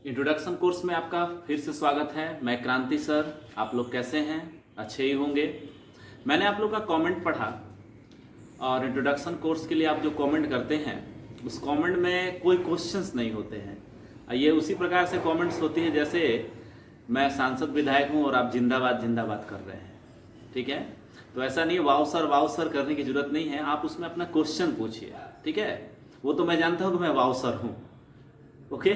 Introduction course में आपका फिर से स्वागत है। मैं क्रांति सर। आप लोग कैसे हैं? अच्छे ही होंगे। मैंने आप लोग का कमेंट पढ़ा और इंट्रोडक्शन कोर्स के लिए आप जो कमेंट करते हैं उस कमेंट में कोई क्वेश्चंस नहीं होते हैं। ये उसी प्रकार से कमेंट्स होती है जैसे मैं सांसद विधायक हूं और आप जिंदाबाद जिंदाबाद कर रहे हैं। ठीक है, तो ऐसा नहीं है वाव सर करने की जरूरत नहीं है। आप उसमें अपना क्वेश्चन पूछिए। ठीक है, वो तो मैं जानता हूं कि मैं वाव सर हूं। ओके,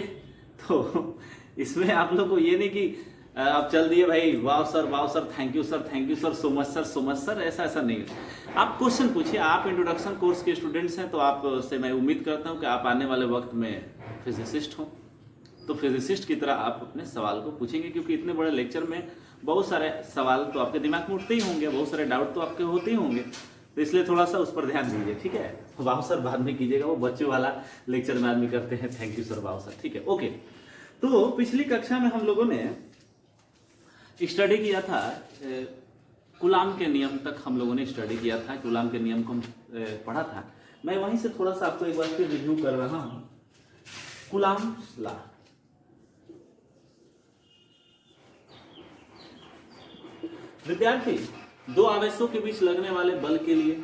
तो इसमें आप लोग को ये नहीं कि आप चल दिए भाई वाव sir thank you sir so much sir, ऐसा नहीं है। आप क्वेश्चन पूछिए। आप इंट्रोडक्शन कोर्स के स्टूडेंट्स हैं तो आप से मैं उम्मीद करता हूं कि आप आने वाले वक्त में फिजिसिस्ट हो, तो फिजिसिस्ट की तरह आप अपने सवाल को पूछेंगे, क्योंकि इतने बड़े लेक्चर में बहुत सारे सवाल तो आपके दिमाग में उठते ही होंगे, बहुत सारे डाउट तो आपके होते ही होंगे, तो इसलिए थोड़ा सा उस पर ध्यान दीजिए। ठीक है, वाव सर बाद में कीजिएगा, वो बच्चों वाला लेक्चर में आदमी करते हैं thank you sir wow sir. ठीक है, ओके। तो पिछली कक्षा में हम लोगों ने स्टडी किया था, कुलाम के नियम तक हम लोगों ने स्टडी किया था। कुलाम के नियम को हम पढ़ा था। मैं वहीं से थोड़ा सा आपको एक बार फिर रिव्यू कर रहा हूं। कुलाम लॉ, विद्यार्थी, दो आवेशों के बीच लगने वाले बल के लिए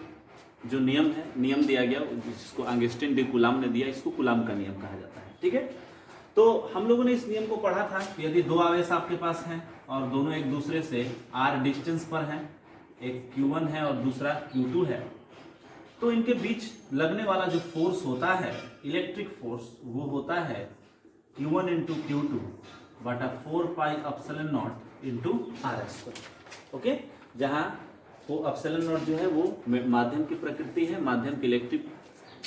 जो नियम है, नियम दिया गया जिसको ऑगस्टीन डी कुलाम ने दिया, इसको कुलाम का नियम कहा जाता है। ठीक है, तो हम लोगों ने इस नियम को पढ़ा था। यदि दो आवेश आपके पास हैं और दोनों एक दूसरे से r डिस्टेंस पर हैं, एक q1 है और दूसरा q2 है, तो इनके बीच लगने वाला जो फोर्स होता है, इलेक्ट्रिक फोर्स, वो होता है q1 इंटू q2 बटा 4 pi epsilon naught into r²। Okay, जहां वो एप्सिलॉन नॉट जो है वो माध्यम की प्रकृति है, माध्यम की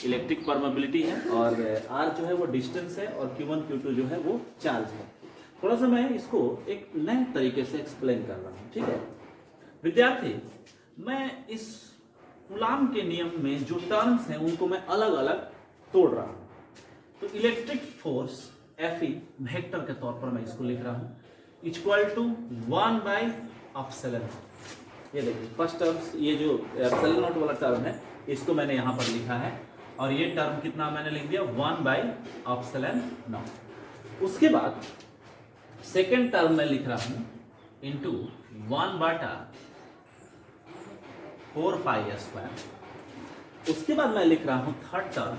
इलेक्ट्रिक परमेबिलिटी है, और r जो है वो डिस्टेंस है, और q1 q2 जो है वो चार्ज है। थोड़ा सा मैं इसको एक नए तरीके से एक्सप्लेन कर रहा हूं। ठीक है विद्यार्थी, मैं इस कुलाम के नियम में जो टर्म्स हैं उनको मैं अलग अलग तोड़ रहा हूं। तो इलेक्ट्रिक फोर्स Fe वेक्टर के तौर पर मैं इसको लिख रहा हूं, equal to 1 by epsilon naught. ये देखिए फर्स्ट टर्म, ये जो एप्सिलॉन नॉट वाला टर्म है इसको मैंने यहां पर लिखा है, और ये टर्म कितना मैंने लिख दिया 1 बाई एप्सिलॉन नॉट। उसके बाद सेकेंड टर्म में लिख रहा हूं इंटू 1 बाटा 4 पाई स्क्वायर। उसके बाद मैं लिख रहा हूं third term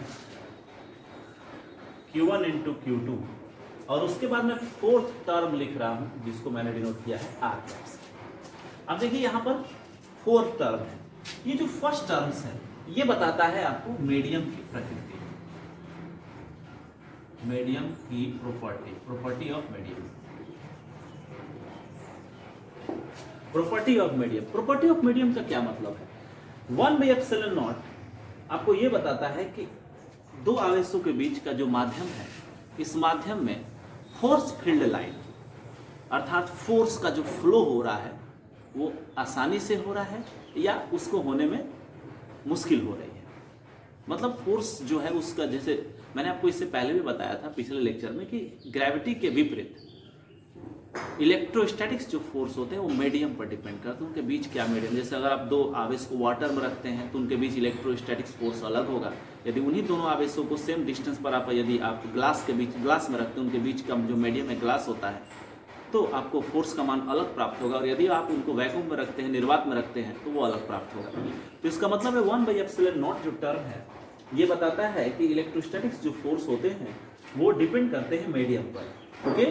q1 into q2, और उसके बाद मैं फोर्थ टर्म लिख रहा हूं जिसको मैंने डिनोट किया है r कैप्स। अब देखिए यहां पर फोर्थ टर्म है, ये जो फर्स्ट टर्म्स है ये बताता है आपको मीडियम की प्रकृति, मीडियम की property of medium, property of medium का क्या मतलब है? 1 बाई एप्सिलॉन नॉट आपको यह बताता है कि दो आवेशों के बीच का जो माध्यम है, इस माध्यम में फोर्स फील्ड लाइन, अर्थात फोर्स का जो फ्लो हो रहा है वो आसानी से हो रहा है या उसको होने में मुश्किल हो रही है। मतलब फोर्स जो है उसका, जैसे मैंने आपको इससे पहले भी बताया था पिछले लेक्चर में, कि ग्रेविटी के विपरीत इलेक्ट्रोस्टैटिक्स जो फोर्स होते हैं वो मीडियम पर डिपेंड करते हैं। उनके बीच क्या मीडियम, जैसे अगर आप दो आवेश को वाटर में रखते हैं तो उनके बीच इलेक्ट्रोस्टैटिक्स फोर्स अलग होगा। यदि उन्हीं दोनों आवेशों को सेम डिस्टेंस पर यदि आप ग्लास में रखते हैं, उनके बीच का जो मीडियम है ग्लास होता है, तो आपको फोर्स का मान अलग प्राप्त होगा, और यदि आप उनको वैक्यूम में रखते हैं, निर्वात में रखते हैं, तो वो अलग प्राप्त होगा। तो इसका मतलब है 1 बाई एप्सिलॉन नॉट जो टर्म है ये बताता है कि इलेक्ट्रोस्टैटिक्स जो फोर्स होते हैं वो डिपेंड करते हैं मीडियम पर। ओके,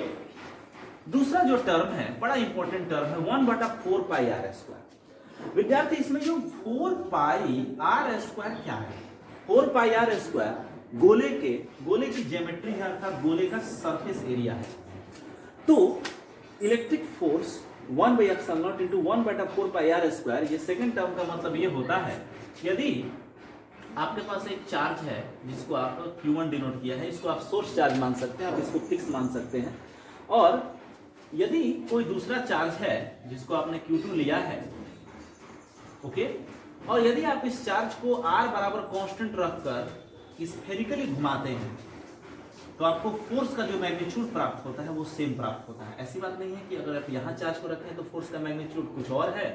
दूसरा जो टर्म है बड़ा इंपॉर्टेंट टर्म है 1 बटा 4 पाई r²। विद्यार्थी, इसमें जो 4 पाई r² क्या है? 4 पाई r² गोले की ज्योमेट्री है, अर्थात गोले का सरफेस एरिया है। तो electric force 1 by epsilon naught into 1 बटा 4 पाई r², ये सेकंड टर्म का मतलब ये होता है, यदि आपके पास एक चार्ज है जिसको आप q1 डिनोट किया है, इसको आप सोर्स चार्ज मान सकते हैं, आप इसको फिक्स मान सकते हैं, और यदि कोई दूसरा चार्ज है जिसको आपने q2 लिया है, ओके, और यदि आप इस चार्ज को r बराबर कांस्टेंट रखकर स्फेरिकली घुमाते हैं तो आपको फोर्स का जो मैग्नीट्यूड प्राप्त होता है वो सेम प्राप्त होता है। ऐसी बात नहीं है कि अगर आप यहाँ चार्ज को रखें तो फोर्स का मैग्नीट्यूड कुछ और है,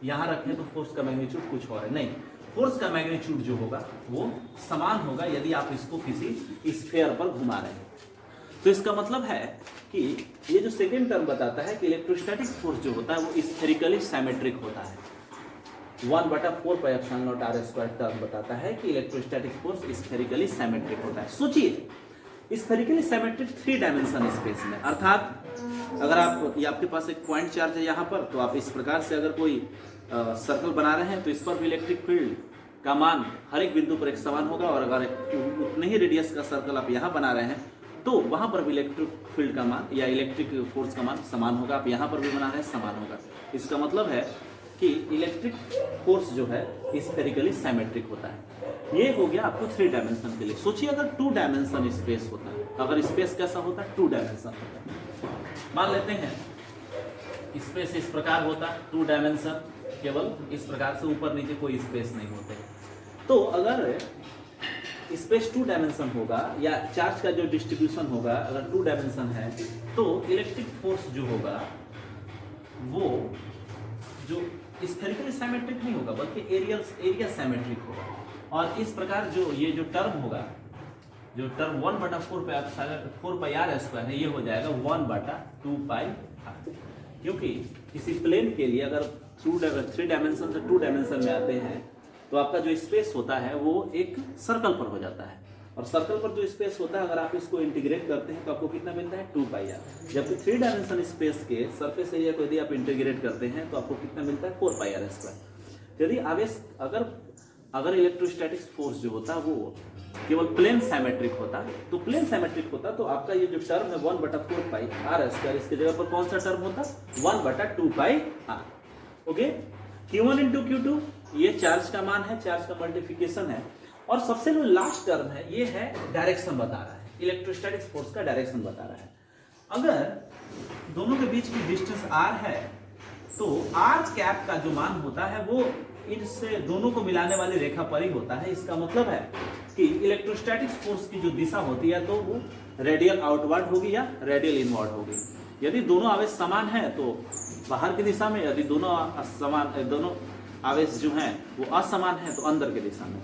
यहाँ रखें तो फोर्स का मैग्नीट्यूड कुछ और है, नहीं, फोर्स का मैग्नीट्यूड जो होगा वो समान होगा यदि आप इसको किसी स्फीयर पर घुमा रहे हैं। तो इसका मतलब है कि ये जो सेकेंड टर्म बताता है कि इलेक्ट्रोस्टैटिक फोर्स जो होता है वो स्फेरिकली सिमेट्रिक होता है। 1/4 पाई epsilon not r square term बताता है कि इलेक्ट्रोस्टैटिक फोर्स स्फेरिकली सिमेट्रिक होता है। सोचिए स्फेरिकली सिमेट्रिक 3 डायमेंशन स्पेस में, अर्थात अगर आप ये आपके पास एक पॉइंट चार्ज है यहाँ पर, तो आप इस प्रकार से अगर कोई सर्कल बना रहे हैं तो इस पर भी इलेक्ट्रिक फील्ड का मान हर एक बिंदु पर एक समान होगा, और अगर उतने ही रेडियस का सर्कल आप यहाँ बना रहे हैं तो वहां पर भी इलेक्ट्रिक फील्ड का मान या इलेक्ट्रिक फोर्स का मान समान होगा। आप यहाँ पर भी बना रहे हैं, समान होगा। इसका मतलब है कि इलेक्ट्रिक फोर्स जो है स्फेरिकली सिमेट्रिक होता है। ये हो गया आपको 3 डायमेंशन के लिए। सोचिए अगर 2 डायमेंशन स्पेस होता है, अगर स्पेस कैसा होता है, 2 डायमेंशन होता है। मान लेते हैं स्पेस इस प्रकार होता है, 2 डायमेंशन, केवल इस प्रकार से ऊपर नीचे कोई स्पेस नहीं होते। तो अगर स्पेस 2 डायमेंशन होगा या चार्ज का जो डिस्ट्रीब्यूशन होगा अगर 2 डायमेंशन है, तो इलेक्ट्रिक फोर्स जो होगा वो जो स्फेरिकली सिमेट्रिक नहीं होगा बल्कि एरिया सिमेट्रिक होगा। और इस प्रकार जो ये जो टर्म होगा, जो टर्म 1/4 पाई r स्क्वायर है, ये हो जाएगा 1/2 पाई r। क्योंकि किसी प्लेन के लिए अगर 3 डायमेंशन से 2 डायमेंशन में आते हैं तो आपका जो स्पेस होता है वो एक सर्कल पर हो जाता है, और सर्कल पर जो स्पेस होता है अगर आप इसको इंटीग्रेट करते हैं तो आपको कितना मिलता है, 2 पाई r। जबकि 3 डायमेंशन स्पेस के सरफेस एरिया को यदि आप इंटीग्रेट करते हैं तो आपको कितना मिलता है, 4 पाई r स्क्वायर। यदि आवेश अगर इलेक्ट्रोस्टैटिक फोर्स जो होता है वो केवल प्लेन सिमेट्रिक होता, तो प्लेन सिमेट्रिक होता तो आपका ये जो टर्म है 1/4 पाई r स्क्वायर, इसके जगह पर कौन सा टर्म होता, 1/2 पाई r। Okay, Q1 into Q2 ये चार्ज का मान है, चार्ज का मल्टीप्लिकेशन है। और सबसे जो लास्ट टर्म है ये है डायरेक्शन बता रहा है, इलेक्ट्रोस्टैटिक फोर्स का डायरेक्शन बता रहा है। अगर दोनों के बीच की डिस्टेंस r है तो r कैप का जो मान होता है वो इनसे दोनों को मिलाने वाली रेखा पर ही होता है। इसका मतलब है कि इलेक्ट्रोस्टैटिक फोर्स की जो दिशा होती है तो वो रेडियल आउटवर्ड होगी या रेडियल इनवर्ड होगी। यदि दोनों आवेश समान है तो बाहर की दिशा में, यदि दोनों आवेश जो हैं वो असमान है तो अंदर की दिशा में।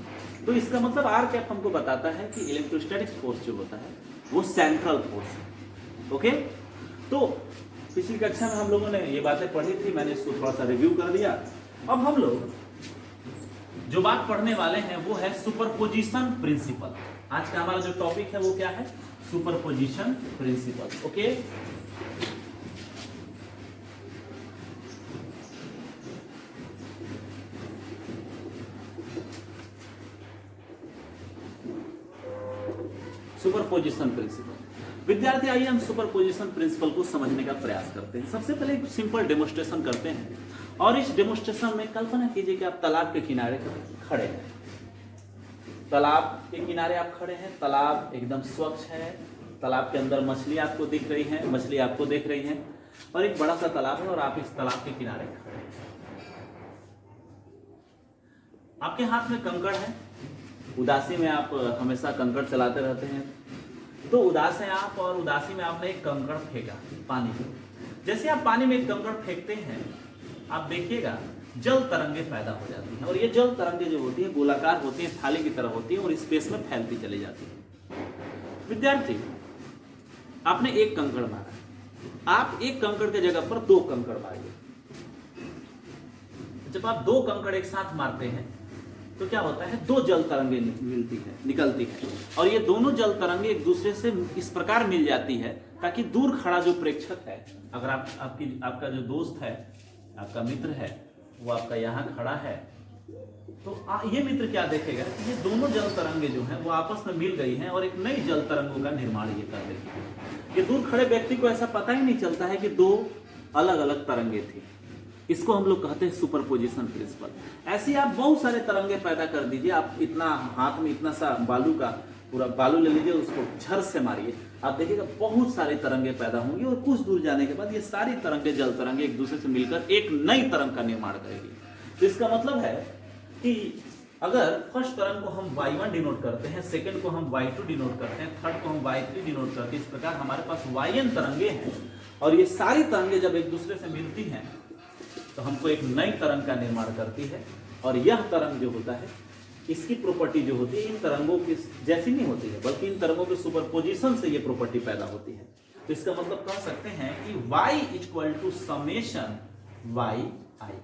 तो इसका मतलब आर कैप हमको बताता है कि इलेक्ट्रोस्टैटिक फोर्स जो होता है वो सेंट्रल फोर्स है। ओके, तो पिछली कक्षा में हम लोगों ने ये बातें पढ़ी थी, मैंने इसको थोड़ा सा रिव्यू कर दिया। अब हम लोग जो बात पढ़ने वाले हैं वो है सुपरपोजिशन प्रिंसिपल। आज का हमारा जो टॉपिक है वो क्या है, superposition principle. Okay, superposition principle. विद्यार्थी आइए हम सुपरपोजिशन प्रिंसिपल को समझने का प्रयास करते हैं। सबसे पहले एक सिंपल डेमोन्स्ट्रेशन करते हैं, और इस डेमोन्स्ट्रेशन में कल्पना कीजिए कि आप तालाब के किनारे खड़े हैं। तालाब के किनारे आप खड़े हैं, तालाब एकदम स्वच्छ है, तालाब के अंदर मछली आपको दिख रही है, मछली आपको देख रही है, और एक बड़ा सा तालाब है और आप इस तालाब के किनारे खड़े हैं। आपके हाथ में कंकड़ है, उदासी में आप हमेशा कंकड़ चलाते रहते हैं, तो उदास हैं आप और उदासी में आपने एक कंकड़ फेंका पानी में। जैसे आप पानी में एक कंकड़ फेंकते हैं आप देखिएगा जल तरंगे पैदा हो जाती हैं, और ये जल तरंगे जो होती हैं गोलाकार होती हैं, थाली की तरह होती हैं और स्पेस में फैलती चली जाती हैं। विद्यार्थी, आपने एक कंकड़ मारा, आप एक कंकड़ के जगह पर 2 कंकड़ मारिए। जब आप 2 कंकड़ एक साथ मारते हैं तो क्या होता है, 2 जल तरंगे निकलती है, और ये दोनों जल तरंगे एक दूसरे से इस प्रकार मिल जाती है ताकि दूर खड़ा जो प्रेक्षक है, अगर आपका जो दोस्त है, आपका मित्र है, वो आपका यहाँ खड़ा है, तो ये मित्र क्या देखेगा कि ये दोनों जल तरंगे जो हैं वो आपस में मिल गई हैं और एक नई जल तरंगों का निर्माण ये कर देती है। ये दूर खड़े व्यक्ति को ऐसा पता ही नहीं चलता है कि 2 अलग अलग तरंगे थी। इसको हम लोग कहते हैं सुपरपोजिशन प्रिंसिपल। ऐसे आप बहुत सारे तरंगे पैदा कर दीजिए। आप इतना हाथ में इतना सा बालू का पूरा बालू ले लीजिए, उसको झर से मारिए, आप देखिएगा बहुत सारे तरंगे पैदा होंगे, और कुछ दूर जाने के बाद ये सारी तरंगे जल तरंगे एक दूसरे से मिलकर एक नई तरंग का निर्माण करेगी। तो इसका मतलब है कि अगर फर्स्ट तरंग को हम y1 डिनोट करते हैं, सेकंड को हम y2 डिनोट करते हैं, थर्ड को हम y3 डिनोट करते हैं, इस प्रकार हमारे पास yn तरंगे हैं, और ये सारी तरंगे जब एक दूसरे से मिलती हैं तो हमको एक नई तरंग का निर्माण करती है, और यह तरंग जो होता है इसकी प्रॉपर्टी जो होती है इन तरंगों की जैसी नहीं होती है, बल्कि इन तरंगों के सुपरपोजिशन से ये प्रॉपर्टी पैदा होती है। तो इसका मतलब कह सकते हैं कि y equal to summation Y I,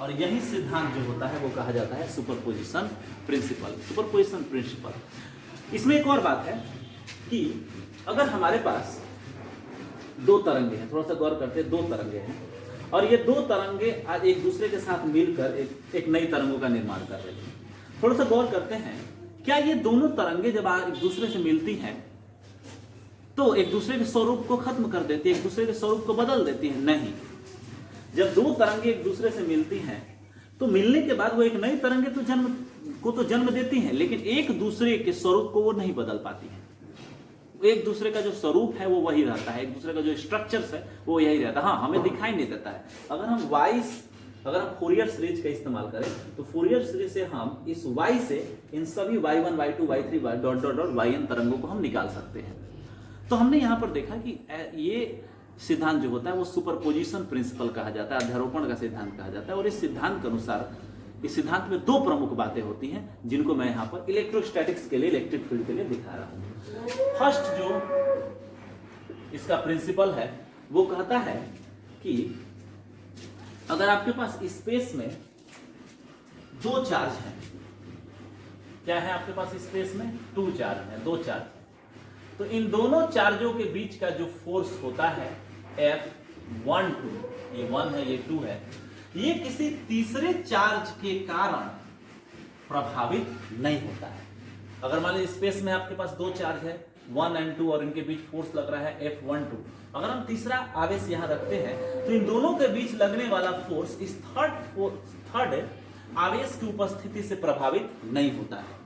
और यही सिद्धांत जो होता है वो कहा जाता है सुपरपोजिशन प्रिंसिपल। Superposition principle. इसमें एक और बात है कि अगर हमारे पास दो तरंगे हैं, थोड़ा सा गौर करते हैं, दो तरंगे हैं और ये दो तरंगे आज एक दूसरे के साथ मिलकर एक नई तरंगों का निर्माण कर रही हैं। थोड़ा सा गौर करते हैं, क्या ये दोनों तरंगे जब एक दूसरे से मिलती हैं तो एक दूसरे के स्वरूप को खत्म कर देती है, एक दूसरे के स्वरूप को बदल देती है? नहीं। जब दो तरंगे एक दूसरे से मिलती हैं तो मिलने के बाद वो एक नई तरंगे तो जन्म देती हैं, लेकिन एक दूसरे के स्वरूप को वो नहीं बदल पाती हैं। एक दूसरे का जो स्वरूप है वो वही रहता है, एक दूसरे का जो स्ट्रक्चर्स है वो यही रहता है। हाँ, हमें दिखाई नहीं देता है। अगर हम फोरियर सीरीज का इस्तेमाल करें तो फोरियर सीरीज से हम इस y से इन सभी y1, y2, y3 dot dot dot yn तरंगों को हम निकाल सकते हैं। तो हमने यहां पर देखा कि ये सिद्धांत जो होता है वो सुपरपोजिशन प्रिंसिपल कहा जाता है, अध्यारोपण का सिद्धांत कहा जाता है। और इस सिद्धांत के अनुसार इस सिद्धांत में दो प्रमुख बातें होती हैं जिनको मैं यहां पर इलेक्ट्रोस्टैटिक्स के लिए, इलेक्ट्रिक फील्ड के लिए दिखा रहा हूं। फर्स्ट जो इसका प्रिंसिपल है वो कहता है कि अगर आपके पास स्पेस में दो चार्ज हैं, क्या है आपके पास स्पेस में? टू चार्ज है, दो चार्ज। तो इन दोनों चार्जों के बीच का जो फोर्स होता है F12, ये 1 है, ये 2 है, ये किसी तीसरे चार्ज के कारण प्रभावित नहीं होता है। अगर मान लीजिए स्पेस में आपके पास दो चार्ज है 1 और 2 और इनके बीच फोर्स लग रहा है F12, अगर हम तीसरा आवेश यहां रखते हैं तो इन दोनों के बीच लगने वाला फोर्स इस थर्ड आवेश की उपस्थिति से प्रभावित नहीं होता है,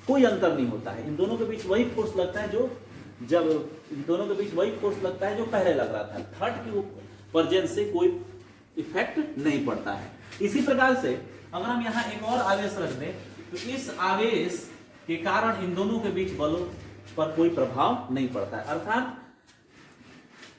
कोई अंतर नहीं होता है। इन दोनों के बीच वही फोर्स लगता है जो पहले लग रहा था। थर्ड की प्रेजेंस से कोई इफेक्ट नहीं पड़ता है। इसी प्रकार से अगर हम यहां एक और आवेश रख दें तो इस आवेश के कारण इन दोनों के बीच बलों पर कोई प्रभाव नहीं पड़ता है। अर्थात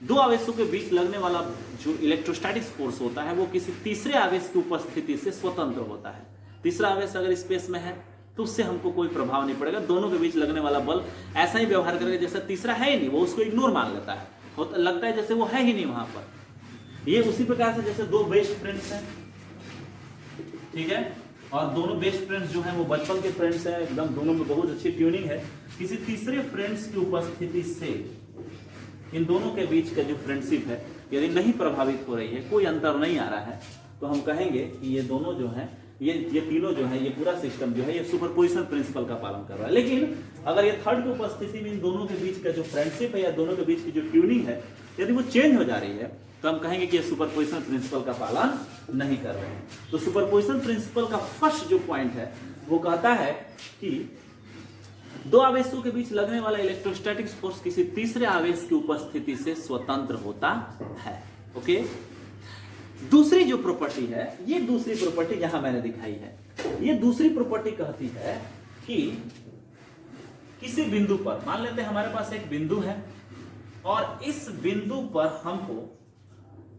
दो आवेशों के बीच लगने वाला जो इलेक्ट्रोस्टैटिक्स फोर्स होता है वो किसी तीसरे आवेश की उपस्थिति से स्वतंत्र होता है। तीसरा आवेश अगर स्पेस में है तो उससे हमको कोई प्रभाव नहीं पड़ेगा। दोनों के बीच लगने वाला बल ऐसा ही व्यवहार करेगा जैसे तीसरा है ही नहीं, वो उसको इग्नोर मान लेता है, लगता है जैसे वो है ही नहीं वहां पर। ये उसी प्रकार से जैसे दो बेस्ट फ्रेंड्स हैं, ठीक है, और दोनों बेस्ट फ्रेंड्स जो हैं वो बचपन के फ्रेंड्स हैं, एकदम दोनों में बहुत अच्छी ट्यूनिंग है। किसी तीसरे फ्रेंड्स की उपस्थिति से इन दोनों के बीच का जो फ्रेंडशिप है यदि नहीं प्रभावित हो रही है, कोई अंतर नहीं आ रहा है, तो हम कहेंगे कि ये दोनों जो हैं, ये तीनों जो है, ये पूरा सिस्टम जो है ये सुपरपोजिशन प्रिंसिपल का पालन कर रहा है। लेकिन अगर ये थर्ड की उपस्थिति में इन दोनों के बीच का जो फ्रेंडशिप है या दोनों के बीच की जो ट्यूनिंग है यदि वो चेंज हो जा रही है तो हम कहेंगे कि ये सुपरपोजिशन प्रिंसिपल का पालन नहीं कर रहे हैं। तो सुपरपोजिशन प्रिंसिपल का फर्स्ट जो पॉइंट है वो कहता है कि दो आवेशों के बीच लगने वाला इलेक्ट्रोस्टैटिक्स फोर्स किसी तीसरे आवेश की उपस्थिति से स्वतंत्र होता है। ओके, दूसरी जो प्रॉपर्टी है, ये दूसरी प्रॉपर्टी यहां मैंने दिखाई है, ये दूसरी प्रॉपर्टी कहती है कि किसी बिंदु पर, मान लेते हैं हमारे पास एक बिंदु है और इस बिंदु पर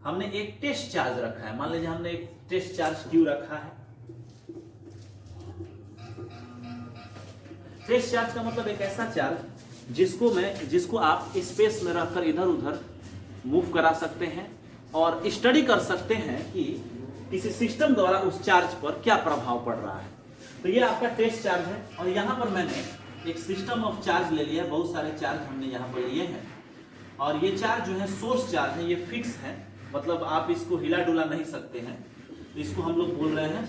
हमने एक टेस्ट चार्ज रखा है। मान लीजिए हमने एक टेस्ट चार्ज Q रखा है। टेस्ट चार्ज का मतलब एक ऐसा चार्ज जिसको आप स्पेस में रखकर इधर उधर मूव करा सकते हैं और स्टडी कर सकते हैं कि किसी सिस्टम द्वारा उस चार्ज पर क्या प्रभाव पड़ रहा है। तो ये आपका टेस्ट चार्ज है और यहां पर मैंने एक सिस्टम ऑफ चार्ज ले लिया है, बहुत सारे चार्ज हमने यहां पर लिए हैं और ये चार्ज जो है सोर्स चार्ज है, ये फिक्स है, मतलब आप इसको हिला डुला नहीं सकते हैं। तो इसको हम लोग बोल रहे हैं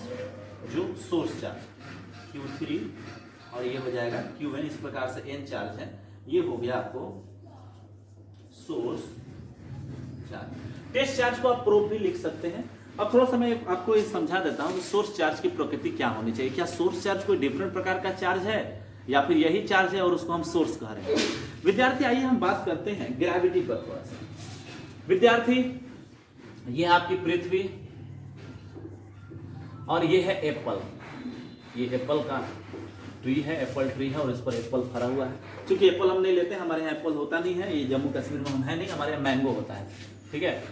जो सोर्स चार्ज Q3 और ये हो जाएगा Qn। इस प्रकार से n चार्ज है, ये हो गया आपको सोर्स चार्ज। टेस्ट चार्ज को आप प्रोब भी लिख सकते हैं। अब थोड़ा सा मैं आपको ये समझा देता हूं कि सोर्स चार्ज की प्रकृति क्या होनी चाहिए। क्या सोर्स चार्ज कोई डिफरेंट प्रकार का चार्ज है या फिर यही चार्ज है और उसको हम सोर्स कह रहे हैं? विद्यार्थी आइए हम बात करते हैं ग्रेविटी पर थोड़ा सा। विद्यार्थी, ये आपकी पृथ्वी और ये है एप्पल, ये एप्पल का ट्री है, एप्पल ट्री है और इस पर एप्पल फरा हुआ है। क्योंकि एप्पल हम नहीं लेते, हमारे यहाँ एप्पल होता नहीं है, ये जम्मू कश्मीर में हम है नहीं, हमारे यहाँ मैंगो होता है, ठीक है।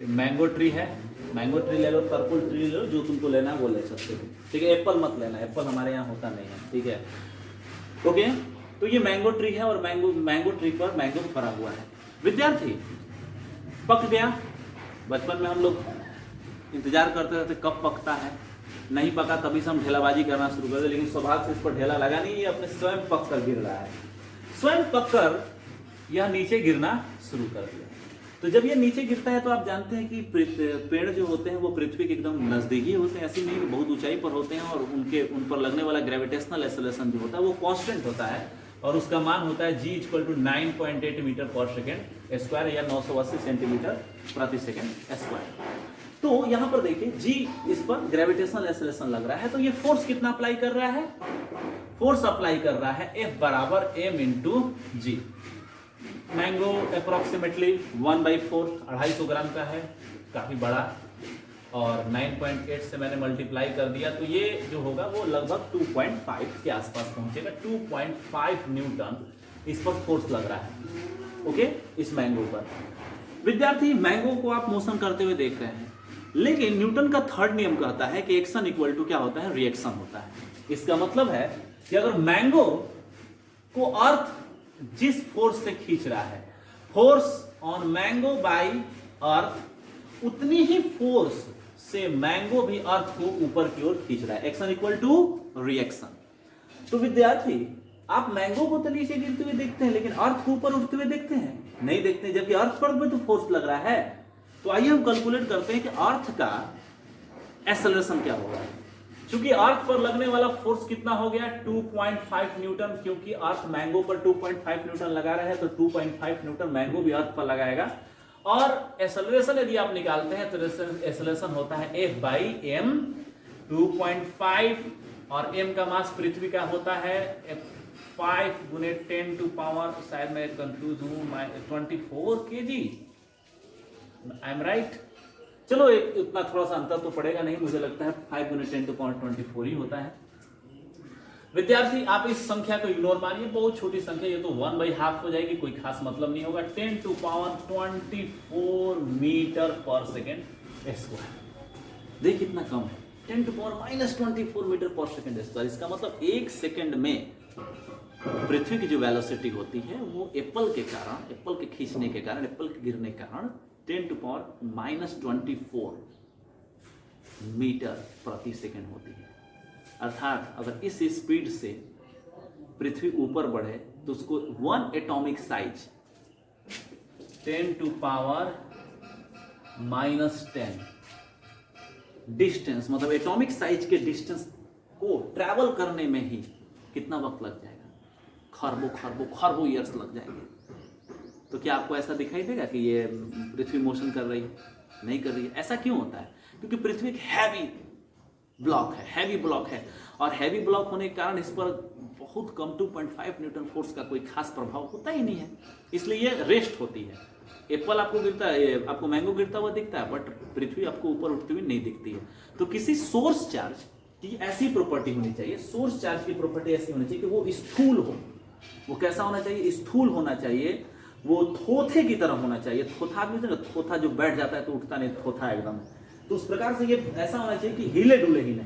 मैंगो ट्री है, मैंगो ट्री ले लो, पर्पल ट्री ले लो, जो तुमको लेना है वो ले सकते हो, ठीक है। एप्पल मत लेना, एप्पल हमारे यहाँ होता नहीं है, ठीक है। ओके, तो ये मैंगो ट्री है और मैंगो ट्री पर मैंगो फरा हुआ है। विद्यार्थी, पक गया। बचपन में हम लोग इंतजार करते रहते कब पकता है, नहीं पका तभी से हम ढेलाबाजी करना शुरू कर दे, लेकिन सौभाग्य से इस पर ढेला लगा नहीं, ये अपने स्वयं पक कर गिर रहा है। स्वयं पककर यह नीचे गिरना शुरू कर दिया। तो जब ये नीचे गिरता है तो आप जानते हैं कि पेड़ जो होते हैं वो पृथ्वी के एकदम नजदीकी होते हैं, ऐसी नहीं कि बहुत ऊंचाई पर होते हैं, और उन पर लगने वाला ग्रेविटेशनल एक्सेलरेशन जो होता है वो कांस्टेंट होता है, और उसका मान होता है G = 9.8 मीटर पर सेकेंड स्क्वायर या 980 सेंटीमीटर प्रति सेकेंड स्क्वायर। तो यहाँ पर देखिए G इस पर ग्रेविटेशनल एक्सेलरेशन लग रहा है, तो ये फोर्स कितना अप्लाई कर रहा है? फोर्स अप्लाई कर रहा है F = m × G। Mango approximately 1/4 250 ग्राम का है, काफी बड़ा, और 9.8 से मैंने मल्टीप्लाई कर दिया, तो ये जो होगा वो लगभग 2.5 के आसपास पहुंचेगा। 2.5 न्यूटन इस पर फोर्स लग रहा है, ओके, इस मैंगो पर। विद्यार्थी, मैंगो को आप मोशन करते हुए देख रहे हैं, लेकिन न्यूटन का थर्ड नियम कहता है कि एक्शन इक्वल टू क्या होता है? रिएक्शन होता है। इसका मतलब है कि अगर मैंगो को अर्थ जिस फोर्स से खींच रहा है, फोर्स ऑन मैंगो बाय अर्थ, उतनी ही फोर्स से मैंगो भी अर्थ को ऊपर की ओर खींच रहा है। Action equal to reaction. तो विद्यार्थी, आप मैंगो को तो नीचे गिरते हुए देखते हैं, लेकिन अर्थ को ऊपर उठते हुए देखते हैं? नहीं देखते, जबकि अर्थ पर भी तो फोर्स लग रहा है। तो आइए हम कैलकुलेट करते हैं कि अर्थ का एक्सेलरेशन क्या होगा। क्योंकि अर्थ पर लगने वाला फोर्स कितना हो गया? 2.5 न्यूटन, क्योंकि अर्थ मैंगो पर 2.5 न्यूटन लगा रहा है, तो 2.5 न्यूटन मैंगो भी अर्थ पर लगाएगा। और एक्सेलरेशन यदि आप निकालते हैं तो एक्सेलरेशन होता है F/m, 2.5, और m का मास पृथ्वी का होता है 5 × 10⁻, शायद मैं कंफ्यूज हूं, 24 kg। I am right? चलो उतना थोड़ा सा अंतर तो पड़ेगा नहीं, मुझे लगता है 5 × 10⁻24 ही होता है। विद्यार्थी, आप इस संख्या को इग्नोर मानिए, बहुत छोटी संख्या, ये तो 1/2 हो जाएगी, कोई खास मतलब नहीं होगा। 10⁻24 मीटर पर सेकेंड स्क्वायर। देख कितना कम है, 10⁻−24 मीटर पर सेकेंड स्क्वायर। इसका मतलब 1 सेकेंड में पृथ्वी की जो वेलोसिटी होती है वो एप्पल के कारण, एप्पल के खींचने के कारण, एप्पल के गिरने के कारण 10⁻−24 मीटर प्रति सेकेंड होती है। अर्थात अगर इस स्पीड से पृथ्वी ऊपर बढ़े तो उसको 1 एटॉमिक साइज 10⁻−10 डिस्टेंस, मतलब एटॉमिक साइज के डिस्टेंस को ट्रैवल करने में ही कितना वक्त लग जाएगा? खरबों ईयर्स लग जाएंगे। तो क्या आपको ऐसा दिखाई देगा कि ये पृथ्वी मोशन कर रही है? नहीं कर रही है। ऐसा क्यों होता है? क्योंकि पृथ्वी एक हैवी ब्लॉक है, और हैवी ब्लॉक होने के कारण इस पर बहुत कम 2.5 न्यूटन फोर्स का कोई खास प्रभाव होता ही नहीं है, इसलिए ये रेस्ट होती है। एप्पल आपको गिरता है, आपको मैंगो गिरता हुआ दिखता है, बट पृथ्वी आपको ऊपर उठती हुई नहीं दिखती है। तो किसी सोर्स चार्ज की ऐसी प्रॉपर्टी होनी चाहिए, सोर्स चार्ज की प्रॉपर्टी ऐसी होनी चाहिए कि वो स्थूल हो। वो कैसा होना चाहिए? स्थूल होना चाहिए, वो थोथे की तरह होना चाहिए। थोथा आदमी, थोथा जो बैठ जाता है तो उठता नहीं, थोथा एकदम। तो उस प्रकार से ये ऐसा होना चाहिए कि हिले डुले ही नहीं।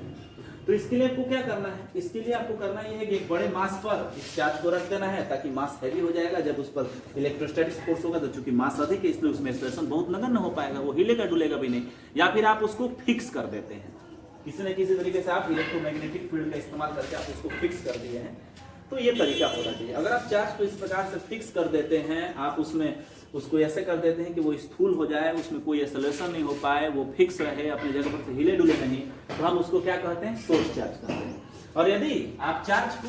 तो इसके लिए आपको क्या करना है? इसके लिए आपको करना ये है कि एक बड़े मास पर इस चार्ज को रख देना है, ताकि मास हैवी हो जाएगा। जब उस पर इलेक्ट्रोस्टैटिक फोर्स होगा तो चूंकि मास अधिक है, इसलिए उसमें एक्सेलरेशन बहुत नगण्य हो पाएगा, वो हिलेगा डुलेगा भी नहीं। या फिर आप उसको फिक्स कर देते हैं, किसी न किसी तरीके से आप इलेक्ट्रोमैग्नेटिक फील्ड का इस्तेमाल करके आप उसको फिक्स कर दिए हैं। तो ये तरीका होना चाहिए। अगर आप चार्ज को इस प्रकार से फिक्स कर देते हैं, आप उसमें उसको ऐसे कर देते हैं कि वो स्थूल हो जाए, उसमें कोई एक्सेलरेशन नहीं हो पाए, वो फिक्स रहे अपनी जगह पर से, हिले डुले नहीं, तो हम उसको क्या कहते हैं? सोर्स चार्ज कहते हैं। और यदि आप चार्ज को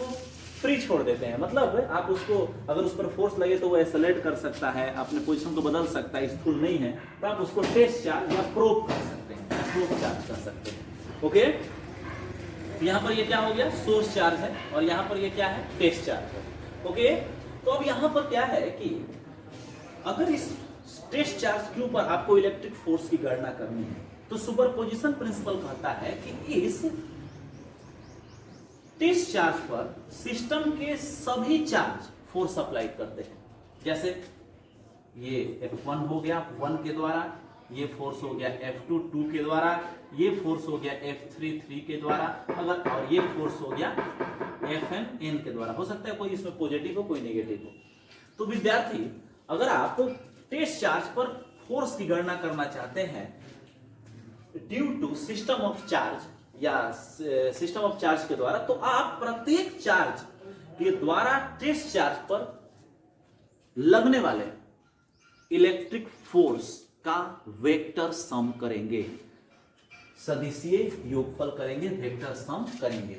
फ्री छोड़ देते हैं, मतलब आप उसको, अगर उस पर फोर्स लगे तो वो एक्सेलरेट कर सकता है, अपने पोजीशन को बदल सकता है, स्थूल नहीं है, तो आप उसको टेस्ट चार्ज या प्रोब कर सकते हैं, प्रोब चार्ज कर सकते हैं। ओके, यहाँ पर ये क्या हो गया? सोर्स चार्ज है, और यहाँ पर ये क्या है? टेस्ट चार्ज है। ओके, तो अब यहाँ पर क्या है कि अगर इस टेस्ट चार्ज के ऊपर आपको इलेक्ट्रिक फोर्स की गणना करनी है, तो सुपरपोजिशन प्रिंसिपल कहता है कि इस टेस्ट चार्ज पर सिस्टम के सभी चार्ज फोर्स अप्लाई करते हैं। जैसे ये F1 हो गया 1 के द्वारा, ये फोर्स हो गया F2 2 के द्वारा, ये फोर्स हो गया F3 3 के द्वारा, अगर और ये फोर्स हो गया Fn n के द्वारा। हो सकता है कोई इसमें पॉजिटिव हो कोई नेगेटिव हो। तो विद्यार्थी अगर आप टेस्ट चार्ज पर फोर्स की गणना करना चाहते हैं due to system of charge या सिस्टम ऑफ चार्ज के द्वारा, तो आप प्रत्येक चार्ज के द्वारा टेस्ट चार्ज पर लगने वाले इलेक्ट्रिक फोर्स का वेक्टर सम करेंगे, सदिशीय योगफल करेंगे, वेक्टर सम करेंगे।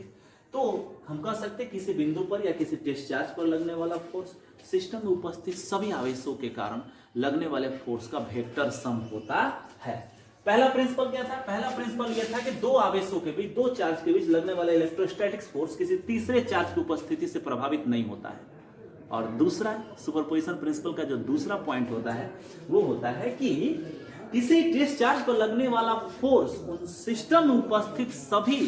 तो हम कह सकते हैं किसी बिंदु पर या किसी टेस्ट चार्ज पर लगने वाला फोर्स सिस्टम में उपस्थित सभी आवेशों के कारण लगने वाले फोर्स का वेक्टर सम होता है। पहला प्रिंसिपल क्या था? पहला प्रिंसिपल यह था कि दो आवेशों के बीच, दो चार्ज के बीच लगने वाला इलेक्ट्रोस्टैटिक्स फोर्स किसी तीसरे चार्ज की उपस्थिति से प्रभावित नहीं होता है। और दूसरा सुपरपोजिशन प्रिंसिपल का जो दूसरा पॉइंट होता है वो होता है कि किसी टेस्ट चार्ज पर लगने वाला फोर्स उन सिस्टम में उपस्थित सभी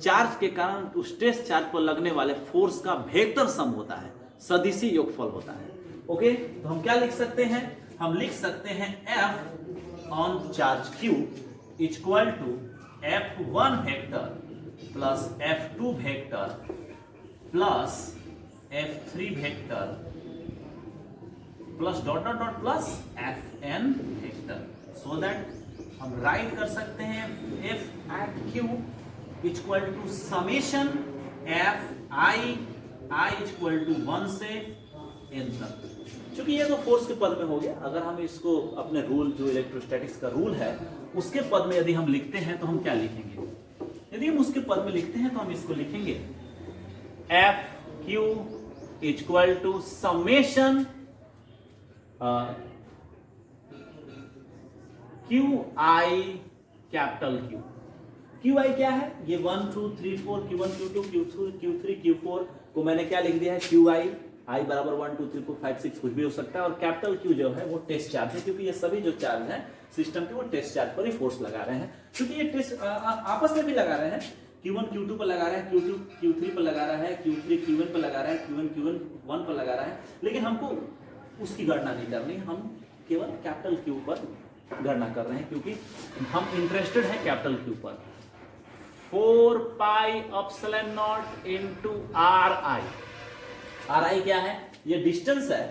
चार्ज के कारण उस टेस्ट चार्ज पर लगने वाले फोर्स का वेक्टर सम होता है, सदिशी योगफल होता है। ओके, तो हम क्या लिख सकते हैं? हम लिख सकते हैं F on charge Q equal to F1 vector plus F2 vector plus F3 vector plus dot dot dot plus Fn vector, so that हम राइट कर सकते हैं F at Q equal to summation F I equal to 1 से n तक। क्योंकि ये तो force के पद में हो गया, अगर हम इसको अपने रूल जो इलेक्ट्रोस्टैटिक्स का रूल है उसके पद में यदि हम लिखते हैं तो हम क्या लिखेंगे? यदि हम उसके पद में लिखते हैं तो हम इसको लिखेंगे F Q equal to summation Q I capital Q। Qi क्या है? ये 1 2 3 4 Q1 Q2 Q3 Q4 को मैंने क्या लिख दिया है? Qi, i बराबर 1 2 3 4 5 6 कुछ भी हो सकता है। और कैपिटल Q जो है वो टेस्ट चार्ज है, क्योंकि ये सभी जो चार्ज हैं सिस्टम के वो टेस्ट चार्ज पर ही फोर्स लगा रहे हैं, क्योंकि ये टेस्ट आपस में भी लगा रहे हैं। Q1 Q2 पर लगा रहा है, Q2 Q3 पर लगा रहा है, Q3 Q1 पर लगा रहा है, Q1 1 पर लगा रहा है। लेकिन हमको उसकी गणना नहीं करनी, हम केवल कैपिटल Q पर गणना कर रहे हैं, क्योंकि हम इंटरेस्टेड हैं कैपिटल Q पर। 4 pi epsilon not into RI क्या है? ये डिस्टेंस है।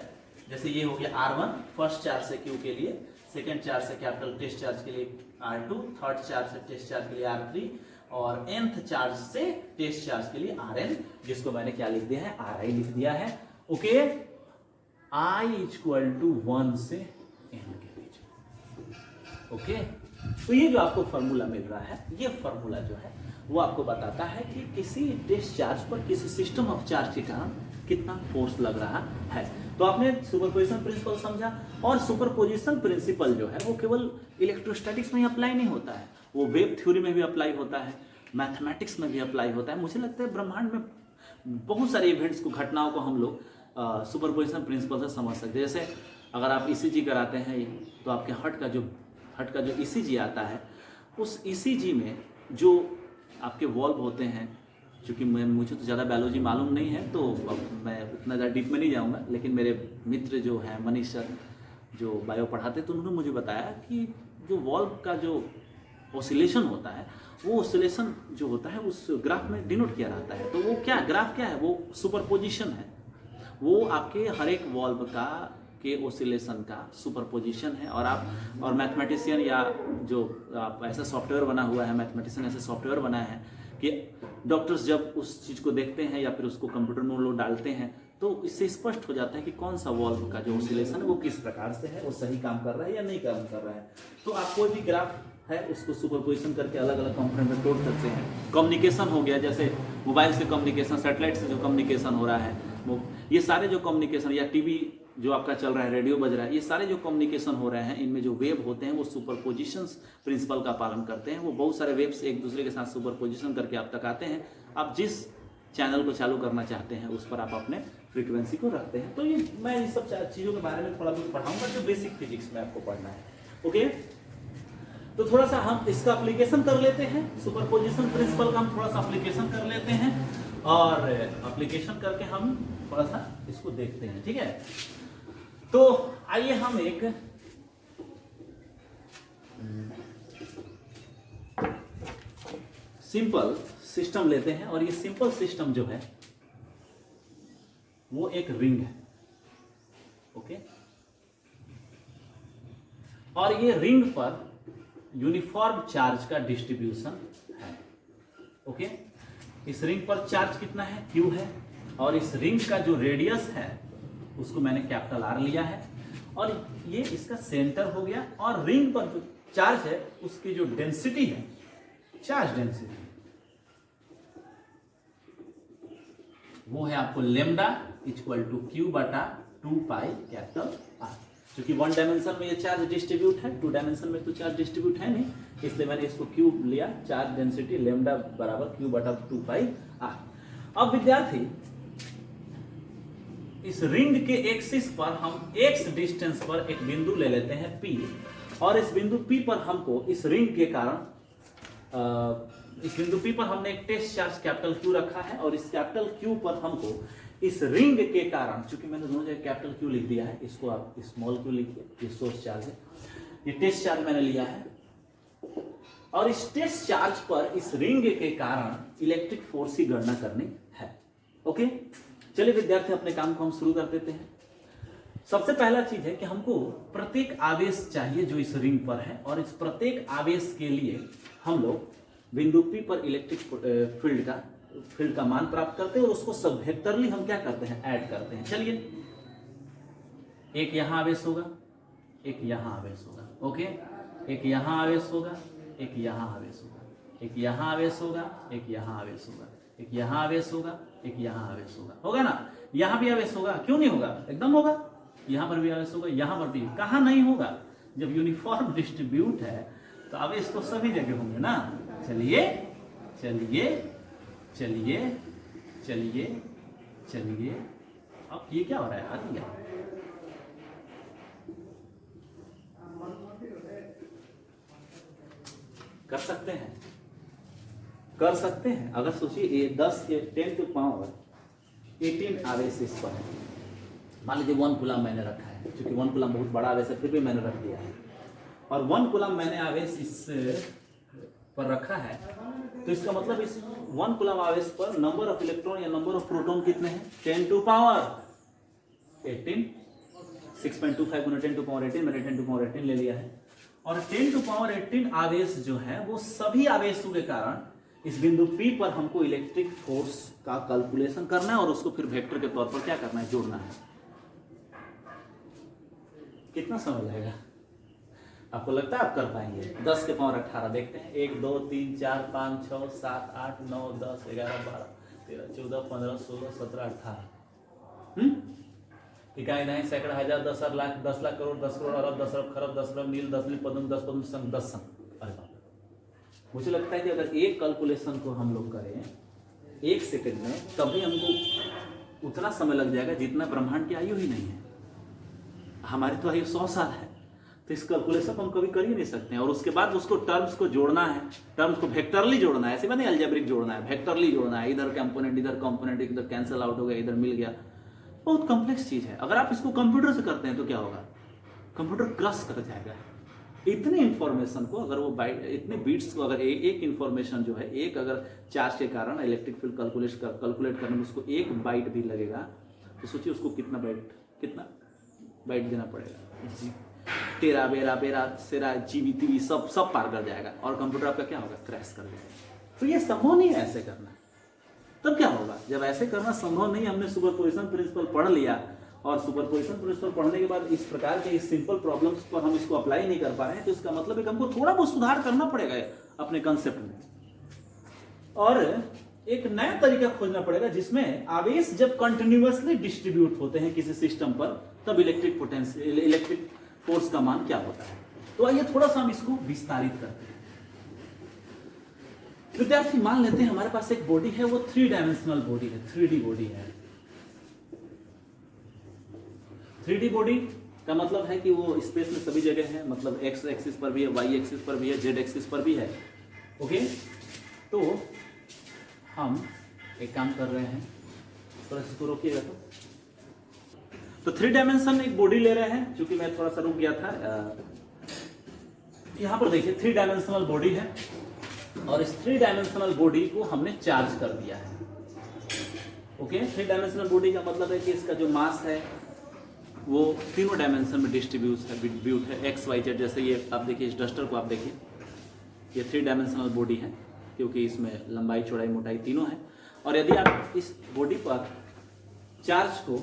जैसे ये हो गया R1 फर्स्ट चार्ज से Q के लिए, सेकंड चार्ज से कैपिटल टेस्ट चार्ज के लिए R2, थर्ड चार्ज से टेस्ट चार्ज के लिए R3 और nth चार्ज से टेस्ट चार्ज के लिए Rn, जिसको मैंने क्या लिख दिया है? RI लिख दिया है। ओके, I इक्वल टू 1 से n के बीच। ओके, तो ये जो आपको फॉर्मूला मिल रहा है, ये फॉर्मूला जो है वो आपको बताता है कि किसी टेस्ट चार्ज पर किसी सिस्टम ऑफ चार्ज के कारण कितना फोर्स लग रहा है। तो आपने सुपरपोजिशन प्रिंसिपल समझा, और सुपरपोजिशन प्रिंसिपल जो है वो केवल इलेक्ट्रोस्टैटिक्स में ही अप्लाई नहीं होता है, वो वेव थ्योरी में भी अप्लाई होता है, मैथमेटिक्स में भी अप्लाई होता है। मुझे लगता है ब्रह्मांड में बहुत सारे इवेंट्स को, घटनाओं को हम लोग सुपरपोजिशन प्रिंसिपल से समझ सकते हैं। जैसे अगर आप ECG कराते हैं तो आपके हार्ट का जो ECG आता है, उस ECG में जो आपके वॉल्व होते हैं, क्योंकि मुझे तो ज़्यादा बायोलॉजी मालूम नहीं है तो मैं उतना ज़्यादा डीप में नहीं जाऊँगा, लेकिन मेरे मित्र जो हैं मनीष सर जो बायो पढ़ाते तो उन्होंने मुझे बताया कि जो वॉल्व का जो ऑसिलेशन होता है, वो ऑसिलेशन जो होता है उस ग्राफ में डिनोट किया रहता है। तो वो क्या ग्राफ क्या है? वो सुपरपोजिशन है, वो आपके हर एक वॉल्व का के ऑसिलेशन का सुपरपोजिशन है। और मैथमेटिशियन या जो आप ऐसा सॉफ्टवेयर बना हुआ है, मैथमेटिशियन ऐसे सॉफ्टवेयर बनाया है कि डॉक्टर्स जब उस चीज़ को देखते हैं या फिर उसको कंप्यूटर में लोग डालते हैं तो इससे स्पष्ट हो जाता है कि कौन सा वॉल्व का जो ऑसिलेशन है वो किस प्रकार से है, वो सही काम कर रहा है या नहीं काम कर रहा है। तो आप कोई भी ग्राफ है उसको सुपरपोजिशन करके अलग अलग कंपोनेंट में तोड़ सकते हैं। कम्युनिकेशन हो गया, जैसे मोबाइल से कम्युनिकेशन, सैटेलाइट से जो कम्युनिकेशन हो रहा है, ये सारे जो कम्युनिकेशन, या टीवी जो आपका चल रहा है, रेडियो बज रहा है, ये सारे जो कम्युनिकेशन हो रहे हैं, इनमें जो वेव होते हैं वो सुपरपोजिशन प्रिंसिपल का पालन करते हैं। वो बहुत सारे वेव्स एक दूसरे के साथ सुपरपोजिशन करके आप तक आते हैं। आप जिस चैनल को चालू करना चाहते हैं उस पर आप अपने फ्रीक्वेंसी को रखते हैं। तो ये मैं इन सब चीज़ों के बारे में थोड़ा बहुत पढ़ाऊंगा जो बेसिक फिजिक्स में आपको पढ़ना है। ओके, तो थोड़ा सा हम इसका एप्लीकेशन कर लेते हैं, सुपरपोजिशन प्रिंसिपल का हम थोड़ा सा एप्लीकेशन कर लेते हैं, और एप्लीकेशन करके हम थोड़ा सा इसको देखते हैं। ठीक है, तो आइए हम एक सिंपल सिस्टम लेते हैं और ये सिंपल सिस्टम जो है वो एक रिंग है, ओके। और ये रिंग पर यूनिफॉर्म चार्ज का डिस्ट्रीब्यूशन है, ओके। इस रिंग पर चार्ज कितना है, Q है, और इस रिंग का जो रेडियस है उसको मैंने कैपिटल R लिया है, और ये इसका सेंटर हो गया। और रिंग पर जो चार्ज है उसकी जो डेंसिटी है, चार्ज डेंसिटी, वो है आपको लेमडा इक्वल टू Q बटा 2 पाई कैपिटल R। क्योंकि 1 डायमेंशन में ये चार्ज डिस्ट्रीब्यूट है, 2 डायमेंशन में तो चार्ज डिस्ट्रीब्यूट है नहीं, इसलिए मैंने इसको Q लिया, चार्ज डेंसिटी लेमडा बराबर Q बटा 2 पाई R। अब विद्यार्थी, इस रिंग के एक्सिस पर हम x डिस्टेंस पर एक बिंदु ले लेते हैं P, और इस बिंदु P पर हमको इस रिंग के कारण इस बिंदु P पर हमने एक टेस्ट चार्ज कैपिटल Q रखा है, और इस कैपिटल Q पर हमको इस रिंग के कारण, चूंकि मैंने दोनों जगह कैपिटल Q लिख दिया है, इसको आप स्मॉल q लिखिए, ये सोर्स चार्ज है, ये टेस्ट चार्ज मैंने लिया है, और इस टेस्ट चार्ज पर इस रिंग के कारण इलेक्ट्रिक फोर्स की गणना करनी है, ओके। चलिए विद्यार्थी, अपने काम को हम शुरू कर देते हैं। सबसे पहला चीज है कि हमको प्रत्येक आवेश चाहिए जो इस रिंग पर है, और इस प्रत्येक आवेश के लिए हम लोग बिंदु P पर इलेक्ट्रिक फील्ड का मान प्राप्त करते हैं, और उसको सब वेक्टरली हम क्या करते हैं, ऐड करते हैं। चलिए, एक यहां आवेश होगा, एक यहां आवेश होगा, ओके। एक यहां आवेश होगा, एक यहां आवेश होगा, एक यहां आवेश होगा, एक यहां आवेश होगा, एक यहां आवेश होगा, एक यहां आवेश होगा, होगा ना। यहां भी आवेश होगा, क्यों नहीं होगा, एकदम होगा। यहां पर भी आवेश होगा, यहां पर भी, कहां नहीं होगा। जब यूनिफॉर्म डिस्ट्रीब्यूट है तो आवेश तो सभी जगह होंगे ना। चलिए चलिए चलिए चलिए चलिए, अब ये क्या हो रहा है, आ गया। कर सकते हैं, कर सकते हैं। अगर सोचिए 10 के 10 टू पावर 18 आवेश इस पर है, मान लीजिए 1 कूलम मैंने रखा है, क्योंकि 1 कूलम बहुत बड़ा आवेश है, फिर भी मैंने रख दिया है, और 1 कूलम मैंने आवेश इस पर रखा है, तो इसका मतलब इस 1 कूलम आवेश पर नंबर ऑफ इलेक्ट्रॉन या नंबर ऑफ प्रोटॉन कितने हैं, 10 टू पावर 18, 6.25 गुना 10 टू पावर 18, मैंने 10 टू पावर 18 ले लिया है। और 10 टू पावर 18 आवेश जो है वो सभी आवेशों के कारण इस बिंदु P पर हमको इलेक्ट्रिक फोर्स का कैलकुलेशन करना है, और उसको फिर वेक्टर के तौर पर क्या करना है, जोड़ना है। कितना समय लगेगा, आपको लगता है आप कर पाएंगे? 10 के पावर 18 देखते हैं, 1 2 3 4 5 6 7 8 9 10 11 12 13 14 15 16 17 18, इकाई नहीं, सैकड़ा, हजार, 10 लाख, 10 लाख करोड़, 10 करोड़ अरब, 10 अरब खरब, 10 अरब मील, 10 मील पद्म, 10 पद्म संघ, 10 संघ। अरे बाप रे, मुझे लगता है कि अगर एक कैलकुलेशन को हम लोग करें 1 सेकंड में, तभी हमको उतना समय लग जाएगा जितना ब्रह्मांड की आयु ही नहीं है। हमारी तो आयु 100 साल है, तो इस कैलकुलेशन को हम कभी कर ही नहीं सकते हैं। और उसके बाद उसको टर्म्स को जोड़ना है, टर्म्स को वेक्टरली जोड़ना है, ऐसे नहीं अलजेब्रिक जोड़ना है, वेक्टरली जोड़ना है। इधर कंपोनेंट, इधर कंपोनेंट, इधर कैंसिल आउट हो गया, इधर मिल गया। बहुत कॉम्प्लेक्स चीज है। अगर आप इसको कंप्यूटर से करते हैं तो क्या होगा, कंप्यूटर क्रश कर जाएगा। इतने इंफॉर्मेशन को अगर वो बाइट, इतने बीट्स को अगर एक इंफॉर्मेशन जो है, एक अगर चार्ज के कारण इलेक्ट्रिक फील्ड कैलकुलेट करने में उसको 1 बाइट भी लगेगा, तो सोचिए उसको कितना बाइट देना पड़ेगा। तेरा बेरा बेरा सेरा जीवी तीवी सब पार कर जाएगा, और कंप्यूटर आपका क्या होगा, क्रैश कर जाएगा। तो ये संभव नहीं है ऐसे करना। तब क्या होगा, जब ऐसे करना संभव नहीं, हमने सुपरपोजिशन प्रिंसिपल पढ़ लिया, और सुपरपोजिशन प्रिंसिपल पढ़ने के बाद इस प्रकार के इस सिंपल प्रॉब्लम्स पर हम इसको अप्लाई नहीं कर पा रहे हैं, तो इसका मतलब है कि हमको थोड़ा बहुत सुधार करना पड़ेगा अपने कंसेप्ट में, और एक नया तरीका खोजना पड़ेगा जिसमें आवेश जब कंटिन्यूअसली डिस्ट्रीब्यूट होते हैं किसी सिस्टम पर, तब इलेक्ट्रिक फोर्स का मान क्या होता है। तो आइए थोड़ा सा हम इसको विस्तारित करते हैं। विद्यार्थी, मान लेते हैं हमारे पास एक बॉडी है, वो 3 डायमेंशनल बॉडी है, 3D बॉडी है। 3D बॉडी का मतलब है कि वो स्पेस में सभी जगह है, मतलब एक्स एक्सिस पर भी है, वाई एक्सिस पर भी है, जेड एक्सिस पर भी है, ओके। तो हम एक काम कर रहे हैं, थोड़ा इसको रोकिएगा। तो 3 डायमेंशन एक बॉडी ले रहे हैं, क्योंकि मैं थोड़ा सा रुक गया था, यहाँ पर देखिए 3 डायमेंशनल बॉडी है और इस 3 डायमेंशनल बॉडी को हमने चार्ज कर दिया है। ओके, 3 डायमेंशनल बॉडी का मतलब है कि इसका जो मास है वो तीनों डायमेंशन में डिस्ट्रीब्यूट है एक्स वाई जेड। जैसे ये आप देखिए, इस डस्टर को आप देखिए, ये 3 डायमेंशनल बॉडी है क्योंकि इसमें लंबाई चौड़ाई मोटाई तीनों है। और यदि आप इस बॉडी पर चार्ज को,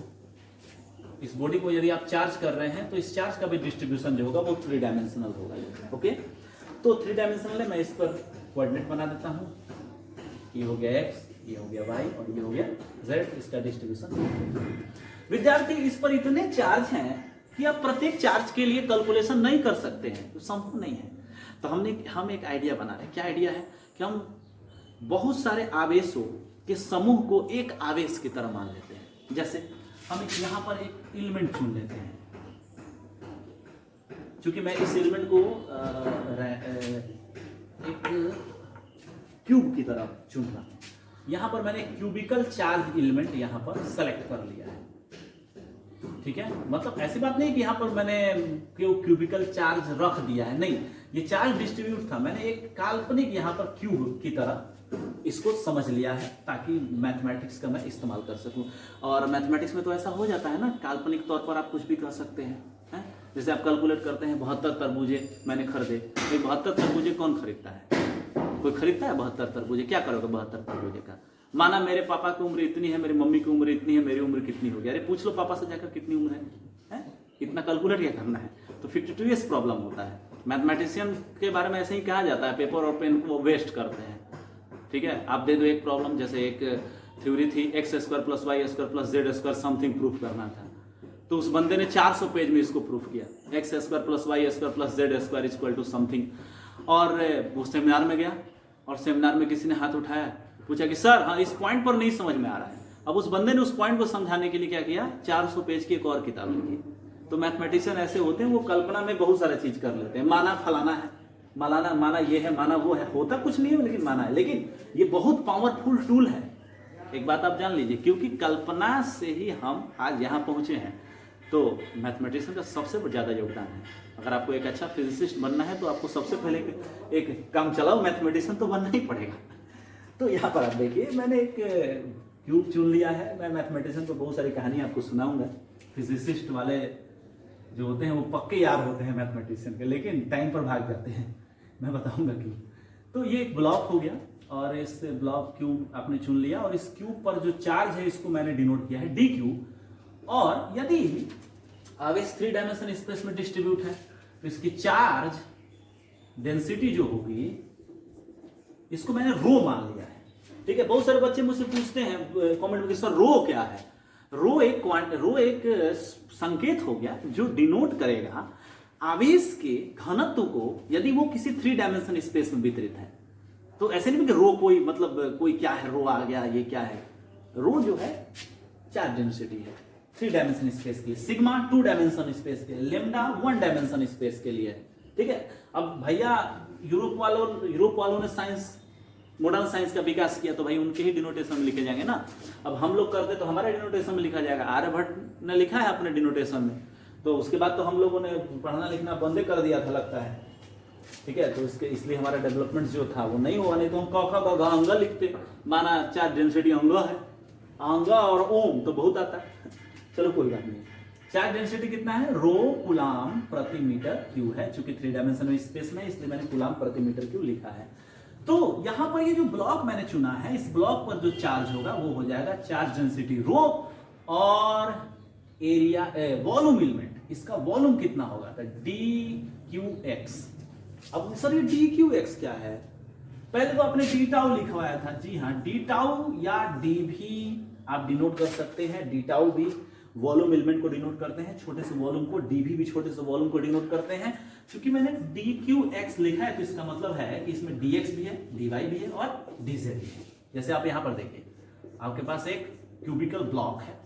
इस बॉडी को यदि आप चार्ज कर रहे हैं तो इस चार्ज का भी डिस्ट्रीब्यूशन जो होगा वो 3 डायमेंशनल होगा। ओके, तो 3 डायमेंशनल है, मैं इस पर कोऑर्डिनेट बना देता हूँ। ये हो गया एक्स, ये हो गया वाई और ये हो गया जेड, इसका डिस्ट्रीब्यूशन। विद्यार्थी, इस पर इतने चार्ज हैं कि आप प्रत्येक चार्ज के लिए कैलकुलेशन नहीं कर सकते हैं, तो संभव नहीं है। तो हम एक आइडिया बना रहे हैं। क्या आइडिया है कि हम बहुत सारे आवेशों के समूह को एक आवेश की तरह मान लेते हैं। जैसे हम यहाँ पर एक एलिमेंट चुन लेते हैं, क्योंकि मैं इस एलिमेंट को एक क्यूब की तरह चुन रहा हूं। यहां पर मैंने क्यूबिकल चार्ज एलिमेंट यहां पर सेलेक्ट कर लिया है। ठीक है, मतलब ऐसी बात नहीं कि यहां पर मैंने क्यूबिकल चार्ज रख दिया है, नहीं, ये चार्ज डिस्ट्रीब्यूट था। मैंने एक काल्पनिक यहां पर क्यूब की तरह इसको समझ लिया है ताकि मैथमेटिक्स का मैं इस्तेमाल कर सकूं। और मैथमेटिक्स में तो ऐसा हो जाता है ना, काल्पनिक तौर पर आप कुछ भी कर सकते हैं, है? जैसे आप कैलकुलेट करते हैं 72 तरबूजे मैंने खरीदे, तो 72 तरबूजे कौन खरीदता है? कोई खरीदता है 72 तरबूजे? क्या करोगे 72 तरबूजे का? माना मेरे पापा की उम्र इतनी है, मेरी मम्मी की उम्र इतनी है, मेरी उम्र कितनी होगी? अरे पूछ लो पापा से जाकर कितनी उम्र है? इतना कैलकुलेट क्या करना है? तो 52 प्रॉब्लम होता है। मैथमेटिशियन के बारे में ऐसे ही कहा जाता है, पेपर और पेन को वेस्ट करते हैं। ठीक है, आप दे दो एक प्रॉब्लम, जैसे एक थ्योरी थी x² + y² + z² something proof करना था, तो उस बंदे ने 400 पेज में इसको प्रूफ किया, x² + y² + z² = समथिंग। और वो सेमिनार में गया और सेमिनार में किसी ने हाथ उठाया, पूछा कि सर हाँ इस पॉइंट पर नहीं समझ में आ रहा है। अब उस बंदे ने उस पॉइंट को समझाने के लिए क्या किया, 400 पेज की एक और किताब लिखी। तो मैथमेटिशियन ऐसे होते हैं, वो कल्पना में बहुत सारा चीज कर लेते हैं। माना फलाना है, माना ये है, माना वो है, होता कुछ नहीं है लेकिन माना है। लेकिन ये बहुत पावरफुल टूल है, एक बात आप जान लीजिए, क्योंकि कल्पना से ही हम आज यहाँ पहुंचे हैं। तो मैथमेटिशियन का सबसे ज्यादा योगदान है। अगर आपको एक अच्छा फिजिसिस्ट बनना है तो आपको सबसे पहले एक काम चलाओ मैथमेटिशियन तो बनना ही पड़ेगा। तो यहाँ पर आप देखिए, मैंने एक क्यूब चुन लिया है। मैं मैथमेटिशियन को बहुत सारी कहानी आपको सुनाऊंगा। फिजिसिस्ट वाले जो होते हैं वो पक्के यार होते हैं मैथमेटिशियन के, लेकिन टाइम पर भाग जाते हैं, मैं बताऊंगा क्यों। तो ये एक ब्लॉक हो गया और इस ब्लॉक क्यूब आपने चुन लिया और इस क्यूब पर जो चार्ज है इसको मैंने डिनोट किया है d3। और यदि आवेश 3 डायमेंशन स्पेस में डिस्ट्रीब्यूट है तो इसकी चार्ज डेंसिटी जो होगी इसको मैंने रो मान लिया है। ठीक है, बहुत सारे बच्चे मुझसे पूछते हैं कमेंट में, सर रो क्या है? रो एक संकेत हो गया जो डिनोट करेगा आवेश के घनत्व को, यदि वो किसी 3 डायमेंशन स्पेस में वितरित है। तो ऐसे नहीं कि रो कोई मतलब कोई क्या है, रो आ गया, ये क्या है? रो जो है चार्ज डेंसिटी है 3 डायमेंशन स्पेस के लिए, सिग्मा 2 डायमेंशन स्पेस के लिए, लेमडा 1 डायमेंशन स्पेस के लिए। ठीक है, अब भैया यूरोप वालों ने साइंस, मॉडर्न साइंस का विकास किया, तो भाई उनके ही डिनोटेशन में लिखे जाएंगे ना। अब हम लोग करते तो हमारे डिनोटेशन में लिखा जाएगा। आर्यभट्ट ने लिखा है अपने डिनोटेशन में, तो उसके बाद तो हम लोगों ने पढ़ना लिखना बंद कर दिया था लगता है। ठीक है, तो इसलिए हमारा डेवलपमेंट जो था वो नहीं हुआ, नहीं तो हम क ख ग अंगा लिखते। माना चार्ज डेंसिटी अंगा है, अंगा और ओम तो बहुत आता है। चलो कोई बात नहीं। चार्ज डेंसिटी कितना है? रो कूलाम प्रति मीटर क्यूब है, चूंकि 3 डायमेंशन स्पेस में, इसलिए मैंने कूलाम प्रति मीटर क्यूब लिखा है। तो यहां पर ये जो ब्लॉक मैंने चुना है, इस ब्लॉक पर जो चार्ज होगा वो हो जाएगा चार्ज डेंसिटी रो और एरिया वॉल्यूम एलिमेंट, इसका वॉल्यूम कितना होगा? तो dqx। अब सर ये dqx क्या है? पहले तो आपने डी टाउ लिखवाया था। जी हाँ, डी टाउ या डी भी आप डिनोट कर सकते हैं। डी टाउ भी वॉल्यूम एलिमेंट को डिनोट करते हैं, छोटे से वॉल्यूम को। डीवी भी छोटे से वॉल्यूम को डिनोट करते हैं। क्योंकि मैंने dqx लिखा है तो इसका मतलब है कि इसमें dx भी है, dy भी है और dz भी है। जैसे आप यहां पर देखिए, आपके पास एक क्यूबिकल ब्लॉक है,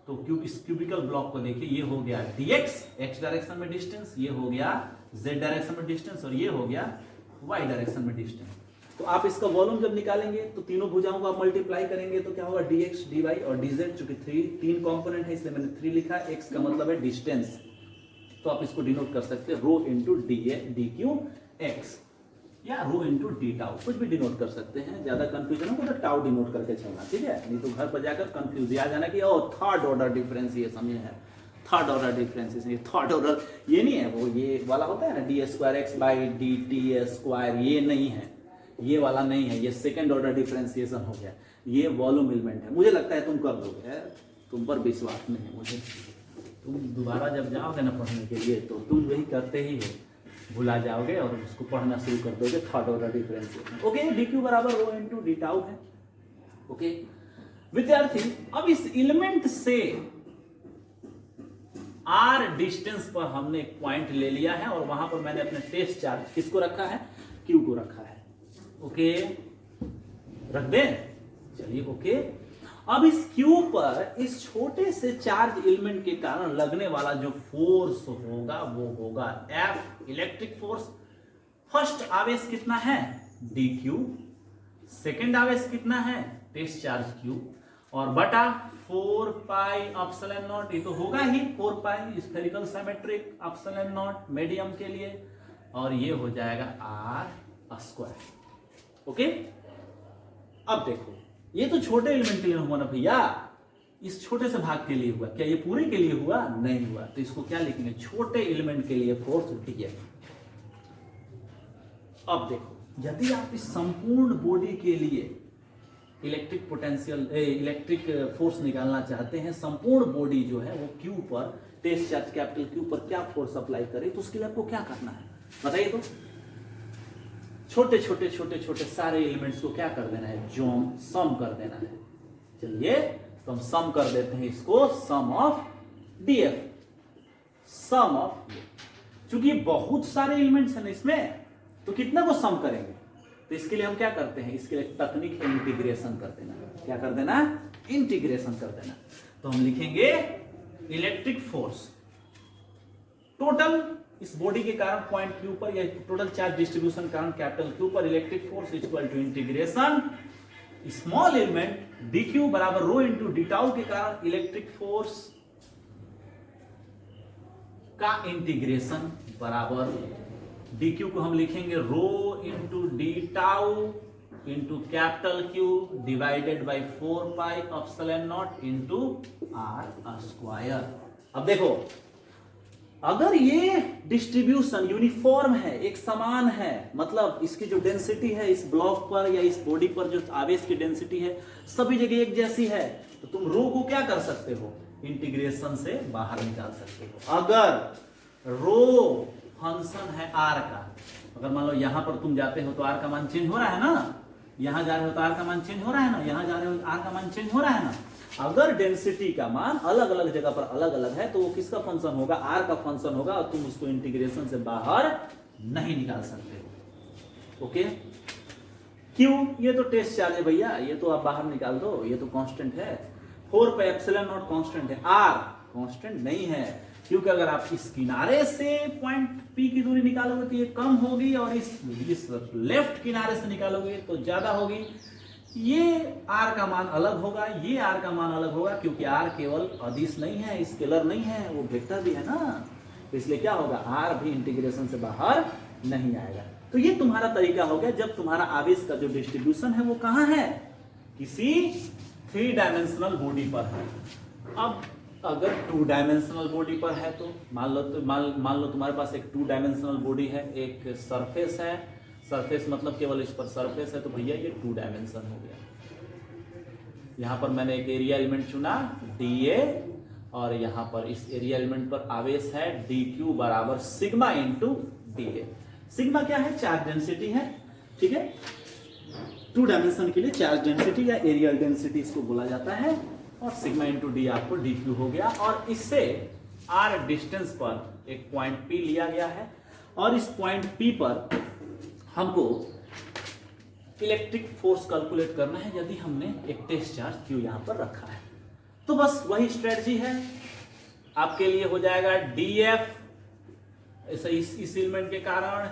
तो इस क्यूबिकल ब्लॉक को देखिए, ये हो गया dx x डायरेक्शन में डिस्टेंस, ये हो गया z डायरेक्शन में डिस्टेंस और ये हो गया y डायरेक्शन में डिस्टेंस। तो आप इसका वॉल्यूम जब निकालेंगे तो तीनों भुजाओं को आप मल्टीप्लाई करेंगे तो क्या होगा? dx, dy और dz। चूंकि 3 कंपोनेंट है इसलिए मैंने 3 लिखा। x का मतलब है डिस्टेंस, तो आप इसको डिनोट कर सकते हैं rho into D A D Q X या रो इंटू डी टाउ, कुछ भी डिनोट कर सकते हैं। ज्यादा कंफ्यूजन हो तो टाउ डिनोट करके चलना, ठीक है, नहीं तो घर पर जाकर कंफ्यूज आ जाना कि ओ थर्ड ऑर्डर डिफरेंशिएशन ये है, थर्ड ऑर्डर डिफरेंशिएशन, ये थर्ड ऑर्डर ये नहीं है, वो ये वाला होता है ना D square x by D T square, ये नहीं है, ये वाला नहीं है, ये सेकंड ऑर्डर डिफरेंशिएशन हो गया, ये वॉल्यूम एलिमेंट है। मुझे लगता है तुम कर दोगे, तुम पर विश्वास नहीं है मुझे, तुम दोबारा जब जाओगे ना पढ़ने के लिए तो तुम वही करते ही हो, भुला जाओगे और उसको पढ़ना शुरू कर दोगे, third order differentiation. Okay, D Q बराबर रो इंटू डी टाउ है। ओके विद्यार्थी, अब इस एलिमेंट से आर डिस्टेंस पर हमने एक पॉइंट ले लिया है और वहां पर मैंने अपने टेस्ट चार्ज किसको रखा है, क्यू को रखा है। ओके रख दे, चलिए ओके। अब इस क्यू पर इस छोटे से चार्ज एलिमेंट के कारण लगने वाला जो फोर्स होगा वो होगा एफ इलेक्ट्रिक फोर्स। फर्स्ट आवेश कितना है डी क्यू, सेकेंड आवेश कितना है टेस्ट चार्ज क्यू, और बटा 4 पाई एप्सिलॉन नॉट, ये तो होगा ही 4 pi spherical symmetric epsilon naught medium के लिए, और ये हो जाएगा आर स्क्वायर। ओके अब देखो, ये तो छोटे एलिमेंट के लिए हुआ ना भैया, इस छोटे से भाग के लिए हुआ, क्या ये पूरे के लिए हुआ, नहीं हुआ, तो इसको क्या लिखेंगे, छोटे एलिमेंट के लिए फोर्स डीएफ। अब देखो, यदि आप इस संपूर्ण बॉडी के लिए इलेक्ट्रिक पोटेंशियल इलेक्ट्रिक फोर्स निकालना चाहते हैं, संपूर्ण बॉडी जो है वो क्यू पर, टेस्ट चार्ज कैपिटल क्यू पर क्या फोर्स अप्लाई करे, तो उसके लिए आपको क्या करना है बताइए तो। छोटे छोटे छोटे छोटे सारे एलिमेंट्स को क्या कर देना है, जो सम कर देना है। चलिए तो हम सम कर देते हैं इसको, सम ऑफ डीएफ, सम ऑफ, चूंकि बहुत सारे एलिमेंट्स हैं ना इसमें, तो कितना को सम करेंगे, तो इसके लिए हम क्या करते हैं, इसके लिए तकनीक है इंटीग्रेशन कर देना। क्या कर देना, इंटीग्रेशन कर देना। तो हम लिखेंगे इलेक्ट्रिक फोर्स टोटल इस बॉडी के कारण पॉइंट क्यू पर, या टोटल चार्ज डिस्ट्रीब्यूशन के कारण कैपिटल क्यू पर electric force equal to integration small element D Q बराबर रो इंटू डी टाउ के कारण इलेक्ट्रिक फोर्स का इंटीग्रेशन बराबर डी क्यू को हम लिखेंगे rho into D tau into capital Q divided by 4 pi epsilon naught into R square. अब देखो, अगर ये डिस्ट्रीब्यूशन यूनिफॉर्म है, एक समान है, मतलब इसकी जो डेंसिटी है इस ब्लॉक पर या इस बॉडी पर जो आवेश की डेंसिटी है सभी जगह एक जैसी है, तो तुम रो को क्या कर सकते हो, इंटीग्रेशन से बाहर निकाल सकते हो। अगर रो फंक्शन है आर का, अगर मान लो यहां पर तुम जाते हो तो आर का मान चेंज हो रहा है ना, यहां जा रहे हो तो आर का मान चेंज हो रहा है ना, यहां जा रहे हो आर का मान चेंज हो रहा है ना। अगर डेंसिटी का मान अलग अलग जगह पर अलग अलग है तो वो किसका फंक्शन होगा, आर का फंक्शन होगा, और तुम उसको इंटीग्रेशन से बाहर नहीं निकाल सकते हो। ओके क्यों, ये तो टेस्ट चार्ज है भैया, ये तो आप बाहर निकाल दो, ये तो कांस्टेंट है, 4 पे एप्सिलॉन नॉट कांस्टेंट है, आर कांस्टेंट नहीं है, क्योंकि अगर आप इस किनारे से पॉइंट पी की दूरी निकालोगे तो ये कम होगी, और इस लेफ्ट किनारे से निकालोगे तो ज्यादा होगी। ये आर का मान अलग होगा, ये आर का मान अलग होगा, क्योंकि आर केवल अदिश नहीं है, स्केलर नहीं है, वो वेक्टर भी है ना, तो इसलिए क्या होगा, आर भी इंटीग्रेशन से बाहर नहीं आएगा। तो ये तुम्हारा तरीका हो गया, जब तुम्हारा आवेश का जो डिस्ट्रीब्यूशन है वो कहां है, किसी 3 डायमेंशनल बॉडी पर है। अब अगर 2 डायमेंशनल बॉडी पर है तो मान लो तुम्हारे पास एक 2 डायमेंशनल बॉडी है, एक सरफेस है, सरफेस मतलब केवल इस पर सरफेस है, तो भैया ये 2 डायमेंशन हो गया। यहां पर मैंने एक एरिया एलिमेंट चुना dA, और यहां पर इस एरिया एलिमेंट पर आवेश है dQ बराबर सिग्मा इंटू dA। सिग्मा क्या है, चार्ज डेंसिटी है, ठीक है, 2 डायमेंशन के लिए चार्ज डेंसिटी या एरियल डेंसिटी इसको बोला जाता है, और सिग्मा इंटू डी आपको dQ हो गया, और इससे r डिस्टेंस पर एक पॉइंट P लिया गया है, और इस पॉइंट P पर हमको इलेक्ट्रिक फोर्स कैलकुलेट करना है, यदि हमने एक टेस्ट चार्ज Q यहां पर रखा है। तो बस वही स्ट्रेटजी है आपके लिए, हो जाएगा dF, ऐसा इस एलिमेंट के कारण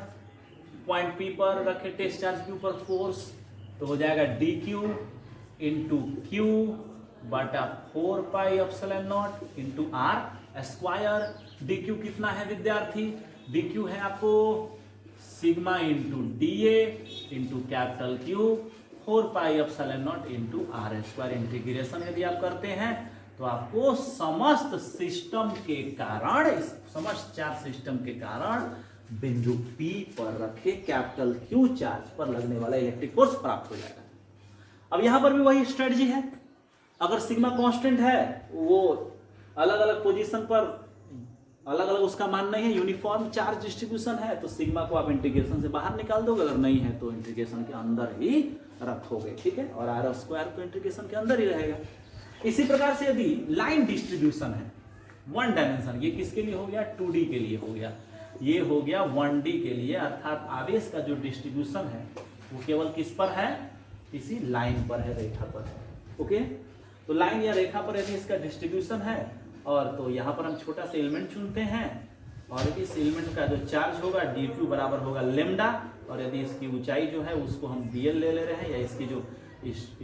पॉइंट P पर रखे टेस्ट चार्ज Q पर फोर्स, तो हो जाएगा dQ इंटू Q बटा 4 pi epsilon naught into R square. D q कितना है विद्यार्थी? डी क्यू है आपको sigma into D A into capital Q 4 pi epsilon naught into R square. Integration यदि आप करते हैं तो आपको समस्त सिस्टम के कारण, इस समस्त चार्ज सिस्टम के कारण बिंदु P पर रखे कैपिटल Q चार्ज पर लगने वाला इलेक्ट्रिक फोर्स प्राप्त हो जाएगा। अब यहां पर भी वही स्ट्रेटजी है। अगर सिग्मा कांस्टेंट है, वो अलग अलग पोजीशन पर अलग अलग उसका मान नहीं है, यूनिफॉर्म चार्ज डिस्ट्रीब्यूशन है, तो सिग्मा को आप इंटीग्रेशन से बाहर निकाल दोगे, अगर नहीं है तो इंटीग्रेशन के अंदर ही रखोगे, ठीक है। और आर स्क्वायर तो इंटीग्रेशन के अंदर ही रहेगा। इसी प्रकार से यदि लाइन डिस्ट्रीब्यूशन है 1 डायमेंशन, ये किसके लिए हो गया? 2D के लिए हो गया। ये हो गया 1D के लिए, अर्थात आवेश का जो डिस्ट्रीब्यूशन है वो केवल किस पर है? किसी लाइन पर है, रेखा पर है। ओके, तो लाइन या रेखा पर यदि इसका डिस्ट्रीब्यूशन है, और तो यहाँ पर हम छोटा सा एलिमेंट चुनते हैं, और इस एलिमेंट का जो चार्ज होगा डी क्यू बराबर होगा लेमडा, और यदि इसकी ऊंचाई जो है उसको हम dl ले रहे हैं, या इसकी जो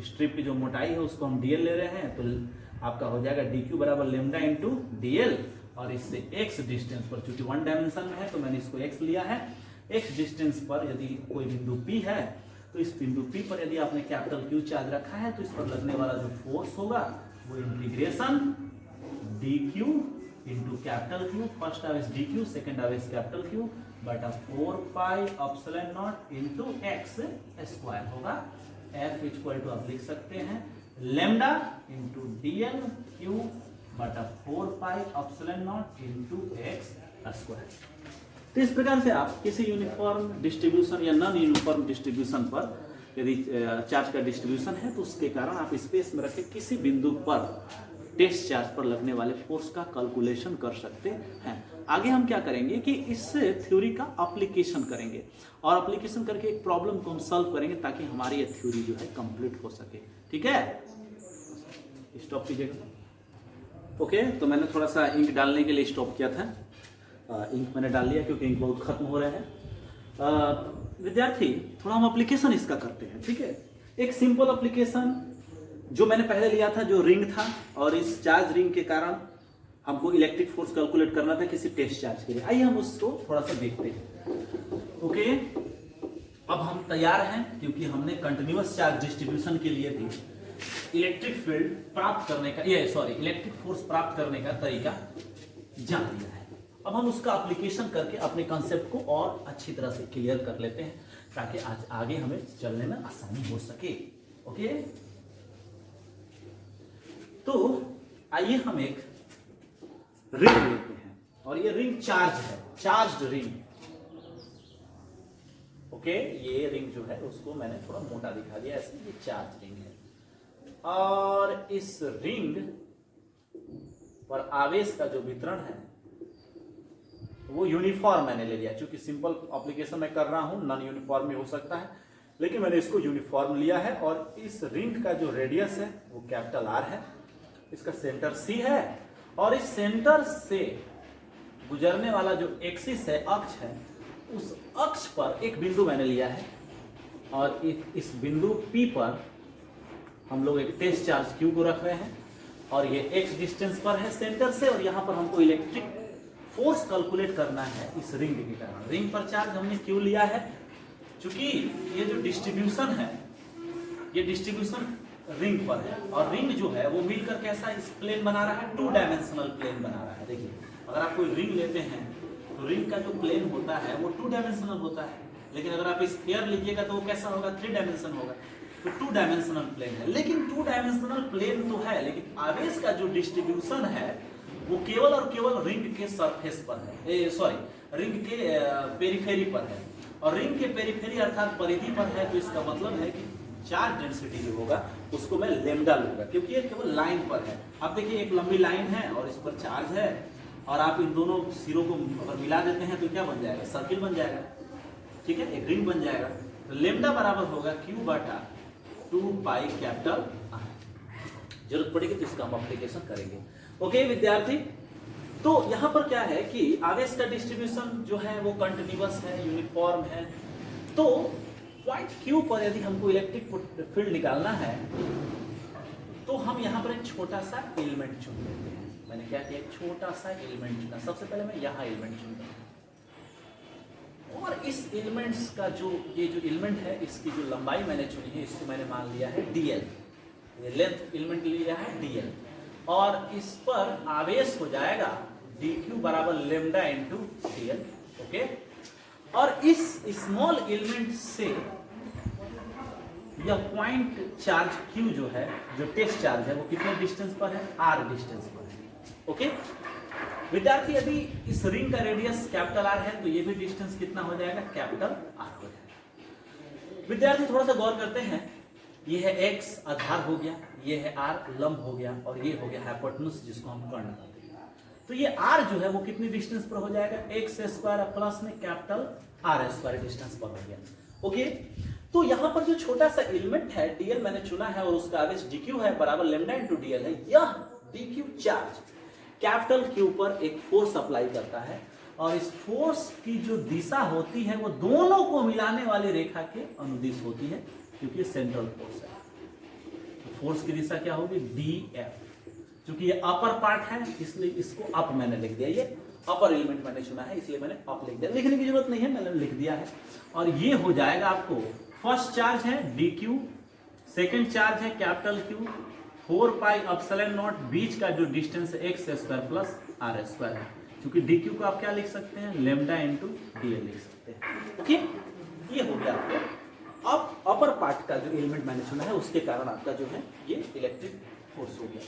स्ट्रिप की जो मोटाई है उसको हम dl ले रहे हैं, तो आपका हो जाएगा डी क्यू बराबर लेमडा इंटू dl। और इससे x डिस्टेंस पर, चूंकि 1 डायमेंशन में है तो मैंने इसको x लिया है, x डिस्टेंस पर यदि कोई बिंदु P है, तो इस बिंदु P पर यदि आपने कैपिटल Q चार्ज रखा है, तो इस पर लगने वाला जो फोर्स होगा वो integration D Q into capital Q, first आवेश डी क्यू, सेकेंड आवेश कैपिटल Q बटा 4 pi epsilon naught into X square होगा। F इक्वल टू आप लिख सकते हैं लेमडा इंटू DL क्यू बटा 4 pi epsilon naught into X square. तो इस प्रकार से आप किसी यूनिफॉर्म डिस्ट्रीब्यूशन या नॉन यूनिफॉर्म डिस्ट्रीब्यूशन पर यदि चार्ज का डिस्ट्रीब्यूशन है, तो उसके कारण आप स्पेस में रखे किसी बिंदु पर टेस्ट चार्ज पर लगने वाले फोर्स का कैलकुलेशन कर सकते हैं। आगे हम क्या करेंगे कि इस थ्योरी का एप्लीकेशन करेंगे, और एप्लीकेशन करके एक प्रॉब्लम को हम सॉल्व करेंगे ताकि हमारी ये थ्योरी जो है कंप्लीट हो सके। ठीक है, स्टॉप कीजिएगा। ओके, तो मैंने थोड़ा सा इंक डालने के लिए स्टॉप किया था। इंक मैंने डाल लिया क्योंकि इंक बहुत खत्म हो रहा है। विद्यार्थी, थोड़ा हम एप्लीकेशन इसका करते हैं। ठीक है, एक सिंपल एप्लीकेशन जो मैंने पहले लिया था, जो रिंग था, और इस चार्ज रिंग के कारण हमको इलेक्ट्रिक फोर्स कैलकुलेट करना था किसी टेस्ट चार्ज के लिए। आइए हम उसको थोड़ा सा देखते हैं। ओके, अब हम तैयार हैं क्योंकि हमने कंटिन्यूअस चार्ज डिस्ट्रीब्यूशन के लिए भी इलेक्ट्रिक फील्ड प्राप्त करने का, इलेक्ट्रिक फोर्स प्राप्त करने का तरीका जान लिया है। अब हम उसका एप्लीकेशन करके अपने कॉन्सेप्ट को और अच्छी तरह से क्लियर कर लेते हैं ताकि आज आगे हमें चलने में आसानी हो सके। ओके, तो आइए हम एक रिंग लेते हैं, और ये रिंग चार्ज है, चार्ज्ड रिंग। ओके, ये रिंग जो है उसको मैंने थोड़ा मोटा दिखा दिया, ऐसे ये चार्ज रिंग है, और इस रिंग पर आवेश का जो वितरण है वो यूनिफॉर्म मैंने ले लिया। क्योंकि सिंपल एप्लीकेशन मैं कर रहा हूं, नॉन यूनिफॉर्म भी हो सकता है, लेकिन मैंने इसको यूनिफॉर्म लिया है। और इस रिंग का जो रेडियस है वो कैपिटल R है, इसका सेंटर C है, और इस सेंटर से गुजरने वाला जो एक्सिस है, अक्ष है, उस अक्ष पर एक बिंदु मैंने लिया है, और इस बिंदु P पर हम लोग एक टेस्ट चार्ज Q को रख रहे हैं, और ये x डिस्टेंस पर है सेंटर से, और यहाँ पर हमको इलेक्ट्रिक फोर्स कैलकुलेट करना है इस रिंग के कारण। रिंग पर चार्ज हमने क्यों लिया है? क्योंकि ये जो डिस्ट्रीब्यूशन है, ये डिस्ट्रीब्यूशन रिंग पर है, और रिंग जो है वो मिलकर कैसा इस प्लेन बना रहा है, 2 डायमेंशनल प्लेन बना रहा है। देखिए, अगर आप कोई रिंग लेते हैं तो रिंग का जो प्लेन होता है वो 2 डायमेंशनल होता है, लेकिन अगर आप स्फीयर लीजिएगा तो वो कैसा होगा, 3 डायमेंशन होगा। तो 2 डायमेंशनल प्लेन है, लेकिन 2 डायमेंशनल प्लेन तो है, लेकिन आवेश का जो डिस्ट्रीब्यूशन है वो केवल और केवल रिंग के सरफेस पर है, रिंग के पेरिफेरी पर है, और रिंग के पेरिफेरी अर्थात परिधि पर है। तो इसका मतलब है कि चार्ज डेंसिटी जो होगा उसको मैं लेमडा लूंगा, क्योंकि ये केवल लाइन पर है। अब देखिए, एक लंबी लाइन है और इस पर चार्ज है, और आप इन दोनों सिरों को अगर मिला देते हैं तो क्या बन जाएगा, सर्किल बन जाएगा। ठीक है, एक रिंग बन जाएगा। तो लेमडा बराबर होगा Q बटा 2 पाई कैपिटल R। जरूरत पड़ेगी तो इसका हम एप्लीकेशन करेंगे। ओके विद्यार्थी, तो यहाँ पर क्या है कि आवेश का डिस्ट्रीब्यूशन जो है वो कंटिन्यूअस है, यूनिफॉर्म है। तो पॉइंट Q पर यदि हमको इलेक्ट्रिक फील्ड निकालना है तो हम यहाँ पर एक छोटा सा एलिमेंट चुन लेते हैं। मैंने क्या किया, एक छोटा सा एलिमेंट चुना। सबसे पहले मैं यहाँ एलिमेंट चुनता हूँ और इस एलिमेंट्स का जो ये जो एलिमेंट है इसकी जो लंबाई मैंने चुनी है इसको मैंने मान लिया है dl, ये लेंथ एलिमेंट लिया है dl, और इस पर आवेश हो जाएगा dq बराबर लेमडा इंटू dl। ओके, और इस स्मॉल एलिमेंट से यह पॉइंट चार्ज q जो है, जो टेस्ट चार्ज है, वो कितने डिस्टेंस पर है, r डिस्टेंस पर है। ओके विद्यार्थी, यदि इस रिंग का रेडियस कैपिटल R है तो ये भी डिस्टेंस कितना हो जाएगा, कैपिटल R हो जाएगा। विद्यार्थी थोड़ा सा गौर करते हैं, ये है x आधार हो गया, ये है R लंब हो गया, और ये हो गया हाइपोटेन्यूज जिसको हम कर्ण कहते हैं। तो ये R जो है वो कितनी डिस्टेंस पर हो जाएगा, x स्क्वायर प्लस में कैपिटल R स्क्वायर डिस्टेंस पर हो गया। ओके, तो यहाँ पर जो छोटा सा एलिमेंट है dl मैंने चुना है और उसका आवेश dq है बराबर लेमडा इंटू dl है। यह dq चार्ज कैपिटल Q पर एक फोर्स अप्लाई करता है और इस फोर्स की जो दिशा होती है वो दोनों को मिलाने वाली रेखा के अनुदिश होती है, क्योंकि सेंट्रल फोर्स है। तो फोर्स की दिशा क्या होगी, dF। क्योंकि ये अपर पार्ट है इसलिए इसको अप मैंने लिख दिया, ये अपर एलिमेंट मैंने चुना है इसलिए मैंने अप लिख दिया, लिखने की जरूरत नहीं है, मैंने लिख दिया है। और ये हो जाएगा आपको, फर्स्ट चार्ज है dQ, सेकेंड चार्ज है capital Q, 4 pi epsilon naught, बीच का जो डिस्टेंस है x square plus r square है। क्योंकि dq को आप क्या लिख सकते हैं, लेमडा इंटू dl लिख सकते हैं। ओके, ये हो गया आपको। अब अपर पार्ट का जो एलिमेंट मैंने चुना है उसके कारण आपका जो है ये इलेक्ट्रिक फोर्स हो गया।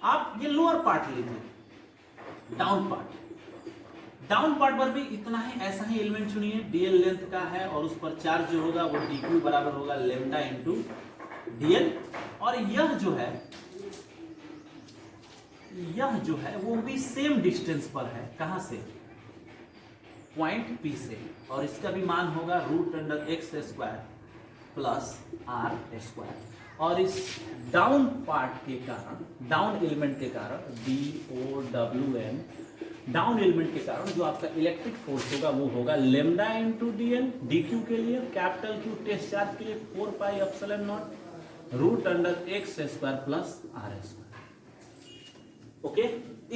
आप ये लोअर पार्ट लीजिए, डाउन पार्ट। डाउन पार्ट पर भी इतना ही, ऐसा ही एलिमेंट चुनिए, dl लेंथ का है और उस पर चार्ज जो होगा वो dq बराबर होगा लेमडा इंटू dl। और यह जो है वो भी सेम डिस्टेंस पर है, कहां से, पॉइंट P से, और इसका भी मान होगा root under x square plus r square. और इस डाउन पार्ट के कारण, डाउन एलिमेंट के कारण, DOWN, डाउन एलिमेंट के कारण जो आपका इलेक्ट्रिक फोर्स होगा वो होगा लेमडा इंटू dl, dq के लिए कैपिटल Q टेस्ट चार्ज के लिए 4 pi epsilon naught root under x square plus r square. Okay,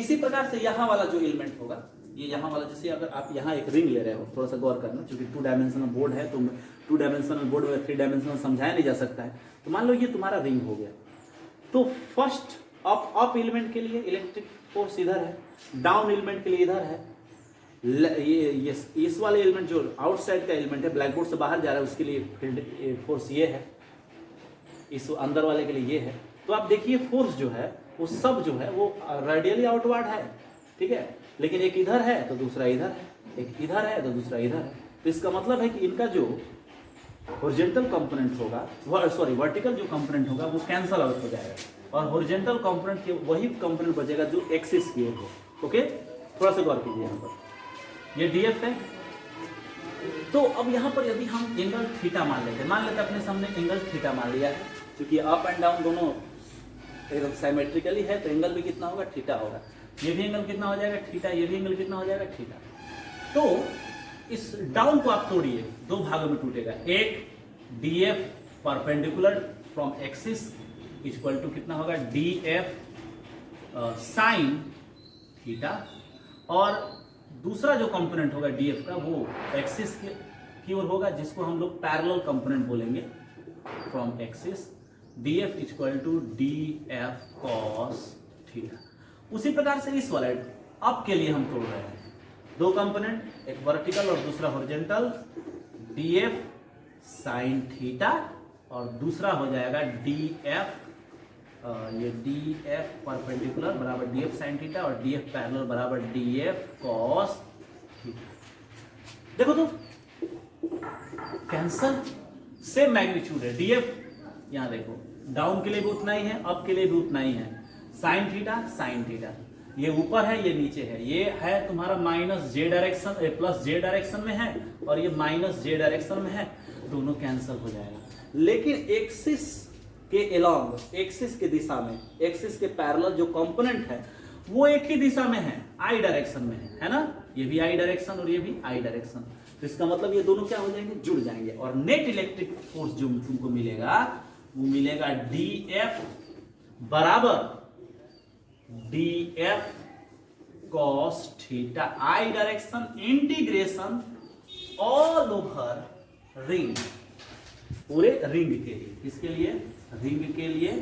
इसी प्रकार से यहाँ वाला जो एलिमेंट होगा, ये यहाँ वाला, जैसे अगर आप यहाँ एक रिंग ले रहे हो, थोड़ा सा गौर करना, क्योंकि 2 डायमेंशनल बोर्ड है तो 2 डायमेंशनल बोर्ड में 3 डायमेंशनल समझाया नहीं जा सकता है। तो मान लो ये तुम्हारा रिंग हो गया, तो फर्स्ट अप एलिमेंट के लिए इलेक्ट्रिक फोर्स इधर है, डाउन एलिमेंट के लिए इधर है, ये इस वाले एलिमेंट जो आउटसाइड का एलिमेंट है, ब्लैक बोर्ड से बाहर जा रहा है, उसके लिए फील्ड फोर्स ये है, इस अंदर वाले के लिए ये है। तो आप देखिए फोर्स जो है वो सब जो है वो रेडियली आउटवर्ड है, ठीक है, लेकिन एक इधर है तो दूसरा इधर है, एक इधर है तो दूसरा इधर है। तो इसका मतलब है कि इनका जो हॉरिजॉन्टल कंपोनेंट होगा, वर्टिकल जो कंपोनेंट होगा वो कैंसल आउट हो जाएगा और हॉरिजॉन्टल कंपोनेंट के वही कंपोनेंट बचेगा जो एक्सिस की ओर हो। ओके, थोड़ा सा गौर कीजिए, यहाँ पर ये DF है। तो अब यहाँ पर यदि हम एंगल थीटा मान लेते अपने सामने एंगल थीटा मान लिया है, क्योंकि अप एंड डाउन दोनों एकदम साइमेट्रिकली है, तो एंगल भी कितना होगा, थीटा होगा। ये भी एंगल कितना हो जाएगा, थीटा, ये भी एंगल कितना हो जाएगा, थीटा। तो इस डाउन को आप तोड़िए, 2 भागों में टूटेगा, एक DF perpendicular from axis equal to कितना होगा, DF साइन थीटा, और दूसरा जो कंपोनेंट होगा DF का वो एक्सिस की ओर होगा, जिसको हम लोग पैरेलल कंपोनेंट बोलेंगे from axis, DF equal to DF cos theta. उसी प्रकार से इस वाले अप के लिए हम तोड़ रहे हैं, 2 कंपोनेंट, एक वर्टिकल और दूसरा हॉरिजॉन्टल, DF साइन थीटा, और दूसरा हो जाएगा DF ये DF परपेंडिकुलर बराबर DF साइन थीटा और DF पैरेलल बराबर DF cos थीटा। देखो तो कैंसल, सेम मैग्नीट्यूड है, DF यहाँ देखो डाउन के लिए भी उतना ही है, अप के लिए भी उतना ही है, साइन थीटा, ये ऊपर है ये नीचे है, ये है तुम्हारा माइनस जे डायरेक्शन प्लस जे डायरेक्शन में है और ये माइनस जे डायरेक्शन में है, दोनों कैंसिल हो जाएगा। लेकिन एक्सिस के एलॉन्ग, एक्सिस के दिशा में, एक्सिस के पैरेलल जो कंपोनेंट है वो एक ही दिशा में है, आई डायरेक्शन में है ना, ये भी आई डायरेक्शन और ये भी आई डायरेक्शन। तो इसका मतलब ये दोनों क्या हो जाएंगे, जुड़ जाएंगे, और नेट इलेक्ट्रिक फोर्स जो तुमको मिलेगा वो मिलेगा DF बराबर DF cos theta I direction integration all over ring, पूरे रिंग के लिए। किसके लिए? रिंग के लिए,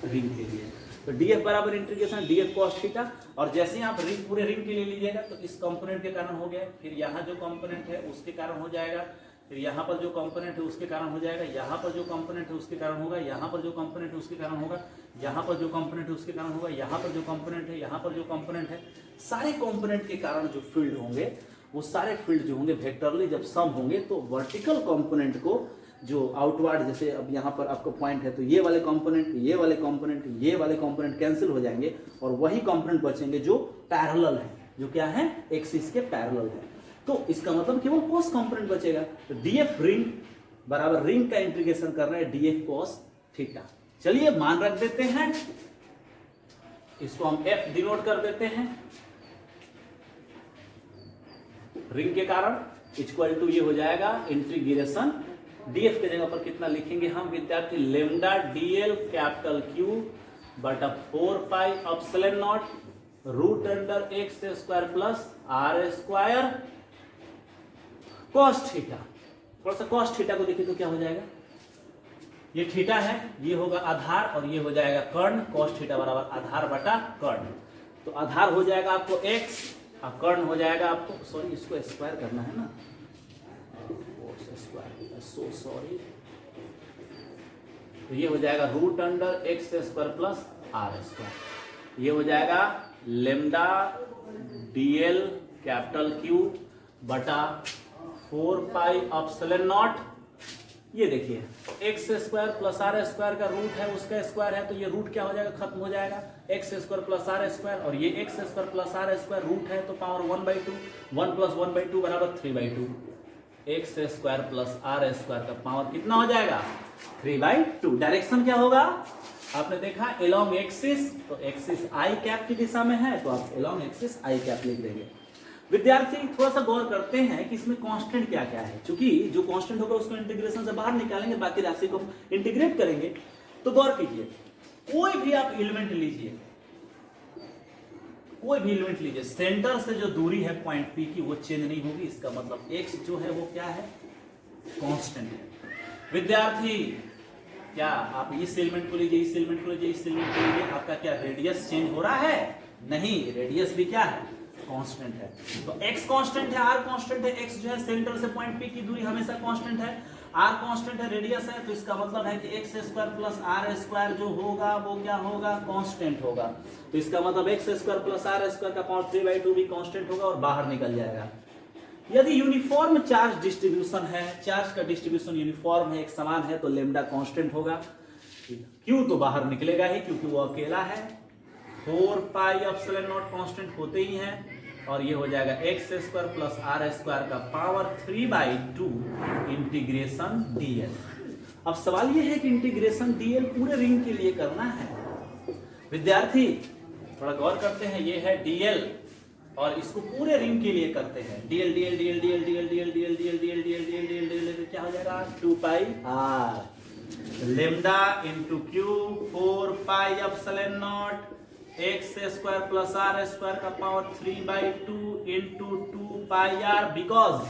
रिंग के लिए। तो df बराबर इंटीग्रेशन df cos थीटा, और जैसे ही आप रिंग पूरे रिंग के लिए लीजिएगा तो इस कंपोनेंट के कारण हो गया, फिर यहाँ जो कंपोनेंट है उसके कारण हो जाएगा, फिर यहाँ पर जो कंपोनेंट है उसके कारण हो जाएगा, यहाँ पर जो कंपोनेंट है उसके कारण होगा, यहाँ पर जो कंपोनेंट है उसके कारण होगा, यहाँ पर जो कंपोनेंट है उसके कारण होगा, यहाँ पर जो कंपोनेंट है, यहाँ पर जो कंपोनेंट है, सारे कंपोनेंट के कारण जो फील्ड होंगे वो सारे फील्ड जो होंगे वेक्टरली जब सम होंगे तो वर्टिकल कंपोनेंट को जो आउटवर्ड, जैसे अब यहाँ पर आपको पॉइंट है तो ये वाले कंपोनेंट, ये वाले कंपोनेंट, ये वाले कंपोनेंट कैंसिल हो जाएंगे और वही कंपोनेंट बचेंगे जो पैरेलल है, जो क्या है? एक्सिस के पैरेलल है। तो इसका मतलब केवल cos कंपोनेंट बचेगा। तो df रिंग बराबर रिंग का इंटीग्रेशन कर रहे हैं df cos थीटा। चलिए मान रख देते हैं, इसको हम f डिनोट कर देते हैं रिंग के कारण, इक्वल टू ये हो जाएगा इंटीग्रेशन df के जगह पर कितना लिखेंगे हम विद्यार्थी? लेमडा dl कैपिटल Q बटा 4 pi epsilon naught root under x square plus r square cos theta. थोड़ा सा cos थीटा को देखिए तो क्या हो जाएगा? ये थीटा है, ये होगा आधार और ये हो जाएगा कर्ण। cos थीटा बराबर आधार बटा कर्ण। तो आधार हो जाएगा आपको x और कर्ण हो जाएगा आपको, सॉरी इसको स्क्वायर करना है ना, सो सॉरी, तो ये हो जाएगा root under x square plus are square. ये हो जाएगा लेमडा डीएल कैपिटल क्यू बटा 4 पाई एप्सिलॉन नॉट। ये देखिए x square plus are square का रूट है, उसका स्क्वायर है तो ये रूट क्या हो जाएगा? खत्म हो जाएगा। X square plus are square और ये x square plus are square root है तो पावर 1/2, 1 प्लस 1/2 बराबर 3/2। X square plus are square का पावर कितना हो जाएगा? 3/2। डायरेक्शन क्या होगा? आपने देखा एलोंग एक्सिस, तो एक्सिस आई कैप की दिशा में है तो आप एलोंग एक्सिस आई कैप लिख देंगे। विद्यार्थी थोड़ा सा गौर करते हैं कि इसमें कांस्टेंट क्या क्या है, क्योंकि जो कांस्टेंट होगा उसको इंटीग्रेशन से बाहर निकालेंगे, बाकी राशि को इंटीग्रेट करेंगे। तो गौर कीजिए, कोई भी आप एलिमेंट लीजिए, कोई भी एलिमेंट लीजिए, सेंटर से जो दूरी है पॉइंट पी की वो चेंज नहीं होगी। इसका मतलब एक्स जो है वो क्या है? कांस्टेंट है। विद्यार्थी क्या आप इस एलिमेंट को लीजिए, इस एलिमेंट को लीजिए, इस एलिमेंट को लीजिए, आपका क्या रेडियस चेंज हो रहा है? नहीं, रेडियस भी क्या है? कांस्टेंट है। तो x कांस्टेंट है, r कांस्टेंट है, x जो है सेंटर से पॉइंट p की दूरी हमेशा कांस्टेंट है, r कांस्टेंट है, रेडियस है, तो इसका मतलब है कि x square plus r square जो होगा वो क्या होगा? कांस्टेंट होगा। तो इसका मतलब x square plus r square का पावर 3/2 भी कांस्टेंट होगा और बाहर निकल जाएगा। यदि यूनिफॉर्म चार्ज डिस्ट्रीब्यूशन है, चार्ज का डिस्ट्रीब्यूशन यूनिफॉर्म है, एक समान है, तो लेमडा कांस्टेंट होगा। क्यों? तो बाहर निकलेगा ही क्योंकि वो अकेला है। 4 पाई एप्सिलॉन नॉट कांस्टेंट होते ही हैं और ये हो जाएगा x square plus are square का पावर 3/2 इंटीग्रेशन डीएल। अब सवाल ये है कि इंटीग्रेशन डीएल पूरे रिंग के लिए करना है। विद्यार्थी थोड़ा गौर करते हैं, ये है डीएल और इसको पूरे रिंग के लिए करते हैं। DL DL DL DL DL DL DL DL DL DL DL DL DL क्या हो जाएगा? 2 pi R lambda into Q 4 pi epsilon naught x square plus are square का power 3/2 into 2 pi R. Because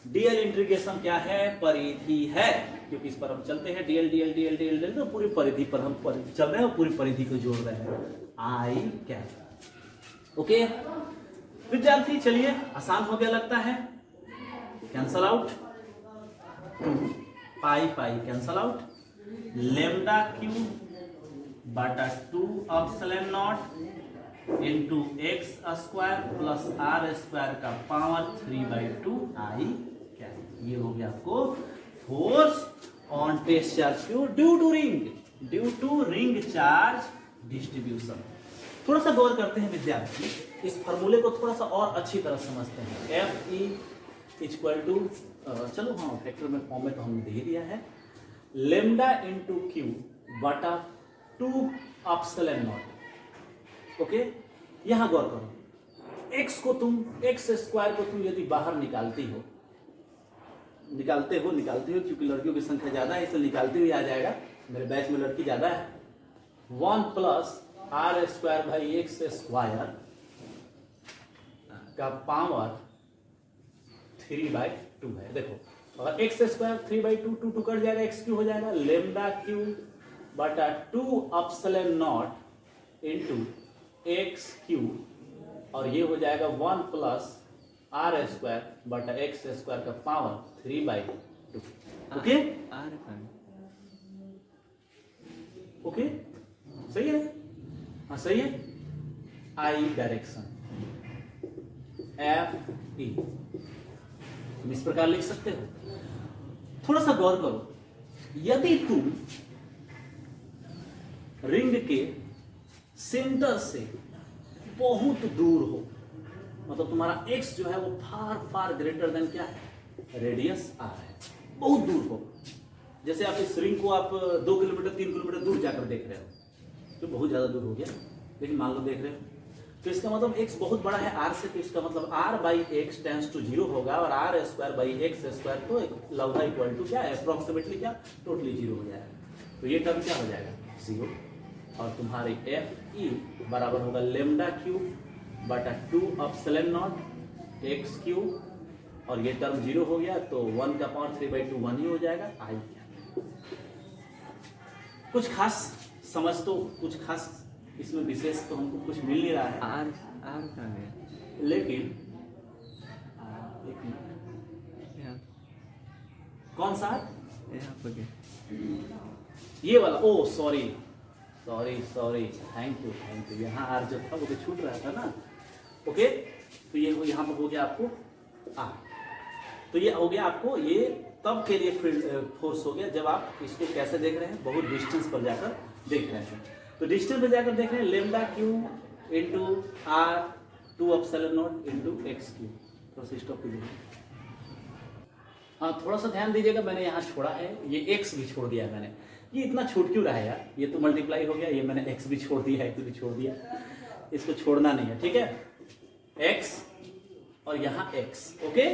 DL integration क्या है? परिधि है, क्योंकि इस पर हम चलते हैं DL DL DL DL DL तो पूरी परिधि पर हम चल रहे हैं और पूरी परिधि को जोड़ रहे हैं। आई कैप। ओके विद्यार्थी, चलिए आसान हो गया लगता है। Cancel out, 2 pi pi cancel out, lambda Q बटा 2 epsilon naught into X square plus are square का पावर 3/2 आई कैप। ये हो गया आपको force on test charge Q due to ring charge distribution. थोड़ा सा गौर करते हैं विद्यार्थी, इस फॉर्मूले को थोड़ा सा और अच्छी तरह समझते हैं। एफ ई इक्वल टू, चलो हाँ वेक्टर में फॉर्म में तो हमने दे दिया है, लेमडा इंटू क्यू बटा 2 एप्सिलॉन नॉट। ओके, यहां गौर करो, एक्स स्क्वायर को तुम यदि बाहर निकालते हो क्योंकि लड़कियों की संख्या ज्यादा है इसलिए निकालते हुए आ जाएगा, मेरे बैच में लड़की ज्यादा है। 1 plus are square by x square का पावर 3/2 है। देखो अगर एक्स स्क्वायर 3/2 2 कट जाएगा, एक्स क्यू हो जाएगा, लेमडा क्यू बटा 2 epsilon naught into x q, और ये हो जाएगा 1 प्लस आर स्क्वायर बटा एक्स स्क्वायर का पावर 3/2। ओके ओके सही है, हाँ सही है। आई डायरेक्शन एफ ई तुम इस प्रकार लिख सकते हो। थोड़ा सा गौर करो, यदि तुम रिंग के सेंटर से बहुत दूर हो, मतलब तुम्हारा एक्स जो है वो फार फार ग्रेटर देन क्या है, रेडियस आर है, बहुत दूर हो, जैसे आप इस रिंग को आप 2 किलोमीटर 3 किलोमीटर दूर जाकर देख रहे हो, तो बहुत ज्यादा दूर हो गया, लेकिन मान लो देख रहे हो, तो इसका मतलब x बहुत बड़ा है r से, तो इसका मतलब r by x tends to 0 होगा, और r square by x square तो लम्बा इक्वल टू क्या है, अप्रोक्सीमेटली क्या, टोटली 0 हो जाएगा। तो ये टर्म क्या हो जाएगा, 0, और तुम्हारी एफ ई बराबर होगा लेमडा क्यू बटा 2 एप्सिलॉन नॉट एक्स क्यू, और ये टर्म 0 हो गया, तो 1 का पावर 3/2 1 ही हो जाएगा। आई कुछ खास समझ, तो कुछ खास इसमें विशेष तो हमको कुछ मिल नहीं रहा है, आर का है, लेकिन एक मिनट, कौन सा ये वाला, oh sorry sorry sorry, thank you, यहाँ आर जो था वो तो छूट रहा था ना। ओके, तो ये यहाँ पर हो गया आपको आर, तो ये हो गया आपको, ये तब के लिए फोर्स हो गया जब आप इसको कैसे देख रहे हैं, बहुत डिस्टेंस पर जाकर देख रहे हैं। तो डिस्टेंस पर जाकर देख रहे हैं, lambda q into r 2 epsilon naught into x q. थोड़ा सा स्टॉप कीजिए, हाँ थोड़ा सा ध्यान दीजिएगा, मैंने यहाँ छोड़ा है, ये एक्स भी छोड़ दिया मैंने, ये इतना छूट क्यों रहा है यार, ये तो मल्टीप्लाई हो गया, ये मैंने एक्स भी छोड़ दिया, एक्स भी छोड़ दिया, इसको छोड़ना नहीं है, ठीक है, एक्स और यहाँ एक्स। ओके,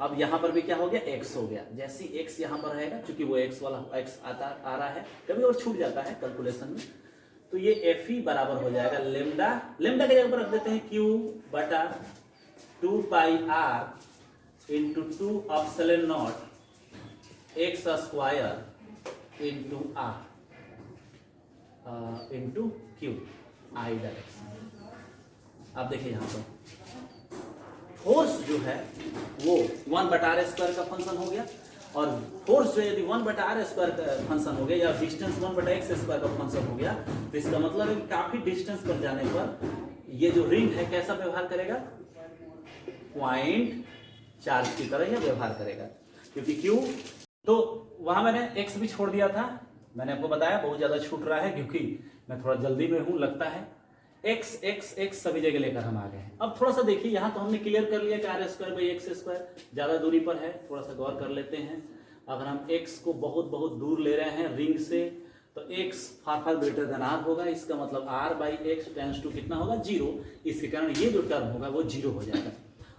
अब यहाँ पर भी क्या हो गया, x हो गया, जैसे x यहाँ पर रहेगा, क्योंकि वो x वाला x आ रहा है, कभी और छूट जाता है कैलकुलेशन में, तो ये एफ ई बराबर हो जाएगा लेमडा, लेमडा के जगह पर रख देते हैं q बटा 2 pi r into 2 epsilon naught x square into r into q, i direction. अब देखिए यहाँ पर फोर्स जो है वो 1 बटा आर स्क्वायर का फंक्शन हो गया, और फोर्स जो यदि 1 बटा आर स्क्वायर का फंक्शन हो गया, या डिस्टेंस 1 बटा एक्स स्क्वायर का फंक्शन हो गया, तो इसका मतलब है कि काफी डिस्टेंस पर जाने पर ये जो रिंग है कैसा व्यवहार करेगा, पॉइंट चार्ज की तरह यह व्यवहार करेगा, क्योंकि क्यू, तो वहां मैंने एक्स भी छोड़ दिया था, मैंने आपको बताया बहुत ज्यादा छूट रहा है क्योंकि मैं थोड़ा जल्दी में हूं लगता है, एक्स एक्स एक्स सभी जगह लेकर हम आ गए हैं। अब थोड़ा सा देखिए, यहाँ तो हमने क्लियर कर लिया कि r square by x square ज्यादा दूरी पर है, थोड़ा सा गौर कर लेते हैं, अगर हम एक्स को बहुत बहुत दूर ले रहे हैं रिंग से, तो x far far greater than r होगा, इसका मतलब r by x tends to कितना होगा, 0, इसके कारण ये जो टर्म होगा वो 0 हो जाएगा,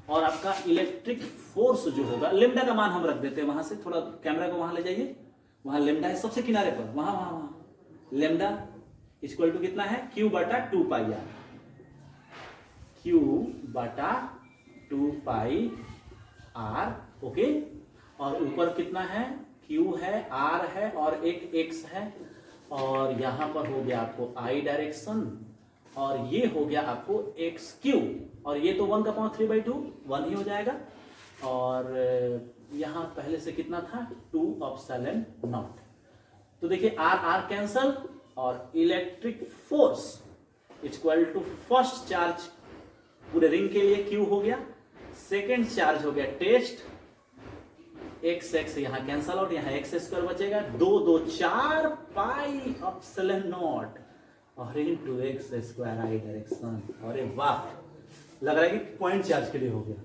और आपका इलेक्ट्रिक फोर्स जो होगा, लेमडा का मान हम रख देते हैं, वहां से थोड़ा कैमरा को वहां ले जाइए, वहां लेमडा है सबसे किनारे पर, वहां वहां वहां लेमडा इक्वल टू कितना है, क्यू बटा 2 पाई आर, क्यू बटा 2 पाई आर, ओके, और ऊपर कितना है, क्यू है, आर है, और एक एक्स है, और यहां पर हो गया आपको आई डायरेक्शन, और ये हो गया आपको एक्स क्यू, और ये तो 1 का पावर 3/2 1 ही हो जाएगा, और यहां पहले से कितना था, 2 एप्सिलॉन नॉट, तो देखिए आर आर कैंसल, और electric force equal to first charge पूरे रिंग के लिए क्यू हो गया, सेकेंड चार्ज हो गया टेस्ट, एक्स एक्स यहाँ कैंसल आउट, यहाँ एक्स स्क्वायर बचेगा, 2 2 4 पाई एप्सिलॉन नॉट और into x square i direction. अरे वाह, लग रहा है कि पॉइंट चार्ज के लिए हो गया,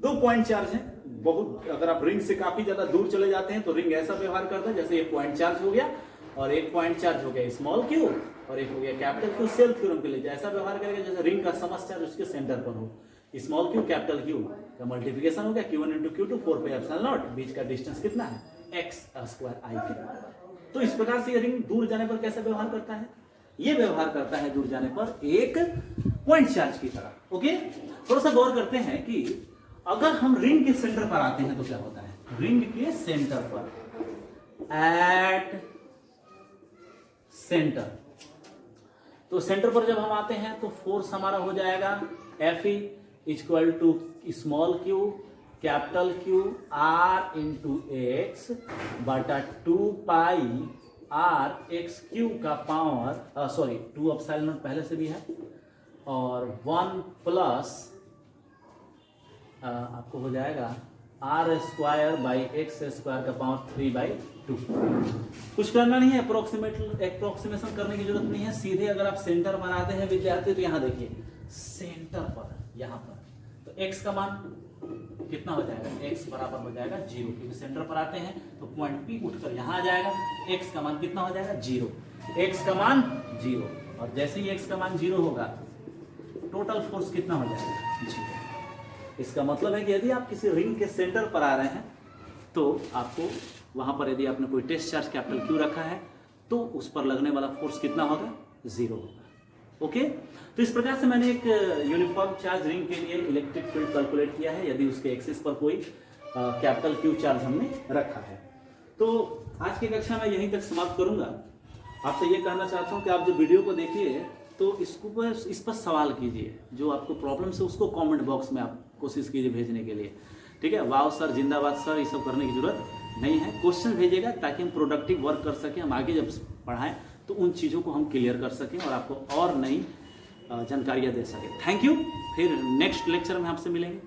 2 पॉइंट चार्ज है, बहुत, अगर आप रिंग से काफी ज्यादा दूर चले जाते हैं तो रिंग ऐसा व्यवहार करता है जैसे ये पॉइंट चार्ज हो गया, और एक पॉइंट चार्ज हो गया स्मॉल क्यू, और एक हो गया कैपिटल क्यू, सेल थ्योरम के लिए ऐसा व्यवहार करेगा जैसे रिंग का समस्त चार्ज उसके सेंटर पर हो, स्मॉल क्यू कैपिटल क्यू का मल्टीप्लिकेशन हो गया, Q1 into Q2 4 pi epsilon naught, बीच का डिस्टेंस कितना है, एक्स स्क्वायर आई क्यू। तो इस प्रकार से ये रिंग दूर जाने पर कैसे व्यवहार करता है, ये व्यवहार करता है दूर जाने पर एक पॉइंट चार्ज की तरह। ओके, थोड़ा सा गौर करते हैं कि अगर हम रिंग के सेंटर पर आते हैं तो क्या होता है, रिंग के सेंटर पर, एट सेंटर, तो सेंटर पर जब हम आते हैं तो फोर्स हमारा हो जाएगा Fe equal to small Q capital q r into x बटा 2 पाई आर एक्स क्यू का पावर, सॉरी 2 एप्सिलॉन नॉट पहले से भी है, और 1 प्लस आपको हो जाएगा r square by x square का पावर 3/2। कुछ करना नहीं है, अप्रोक्सीमेशन करने की जरूरत नहीं है, सीधे अगर आप सेंटर बनाते हैं विद्यार्थी तो यहाँ देखिए सेंटर पर, यहाँ पर तो x का मान कितना हो जाएगा, x बराबर हो जाएगा 0, क्योंकि सेंटर पर आते हैं तो पॉइंट P उठकर यहाँ आ जाएगा, x का मान कितना हो जाएगा 0, x का मान 0, और जैसे ही x का मान 0 होगा टोटल फोर्स कितना हो जाएगा 0। इसका मतलब है कि यदि आप किसी रिंग के सेंटर पर आ रहे हैं तो आपको वहां पर यदि आपने कोई टेस्ट चार्ज कैपिटल क्यू रखा है तो उस पर लगने वाला फोर्स कितना होगा 0 होगा। ओके, तो इस प्रकार से मैंने एक यूनिफॉर्म चार्ज रिंग के लिए इलेक्ट्रिक फील्ड कैलकुलेट किया है यदि उसके एक्सिस पर कोई कैपिटल क्यू चार्ज हमने रखा है। तो आज की कक्षा में यहीं तक समाप्त करूंगा। आपसे ये कहना चाहता हूं कि आप जो वीडियो को देखिए तो इस पर सवाल कीजिए, जो आपको प्रॉब्लम है उसको कमेंट बॉक्स में आप कोशिश कीजिए भेजने के लिए, ठीक है। वाव सर, जिंदाबाद सर, ये सब करने की जरूरत नहीं है, क्वेश्चन भेजिएगा ताकि हम प्रोडक्टिव वर्क कर सकें, हम आगे जब पढ़ाएं तो उन चीज़ों को हम क्लियर कर सकें और आपको और नई जानकारियाँ दे सकें। थैंक यू, फिर नेक्स्ट लेक्चर में आपसे मिलेंगे।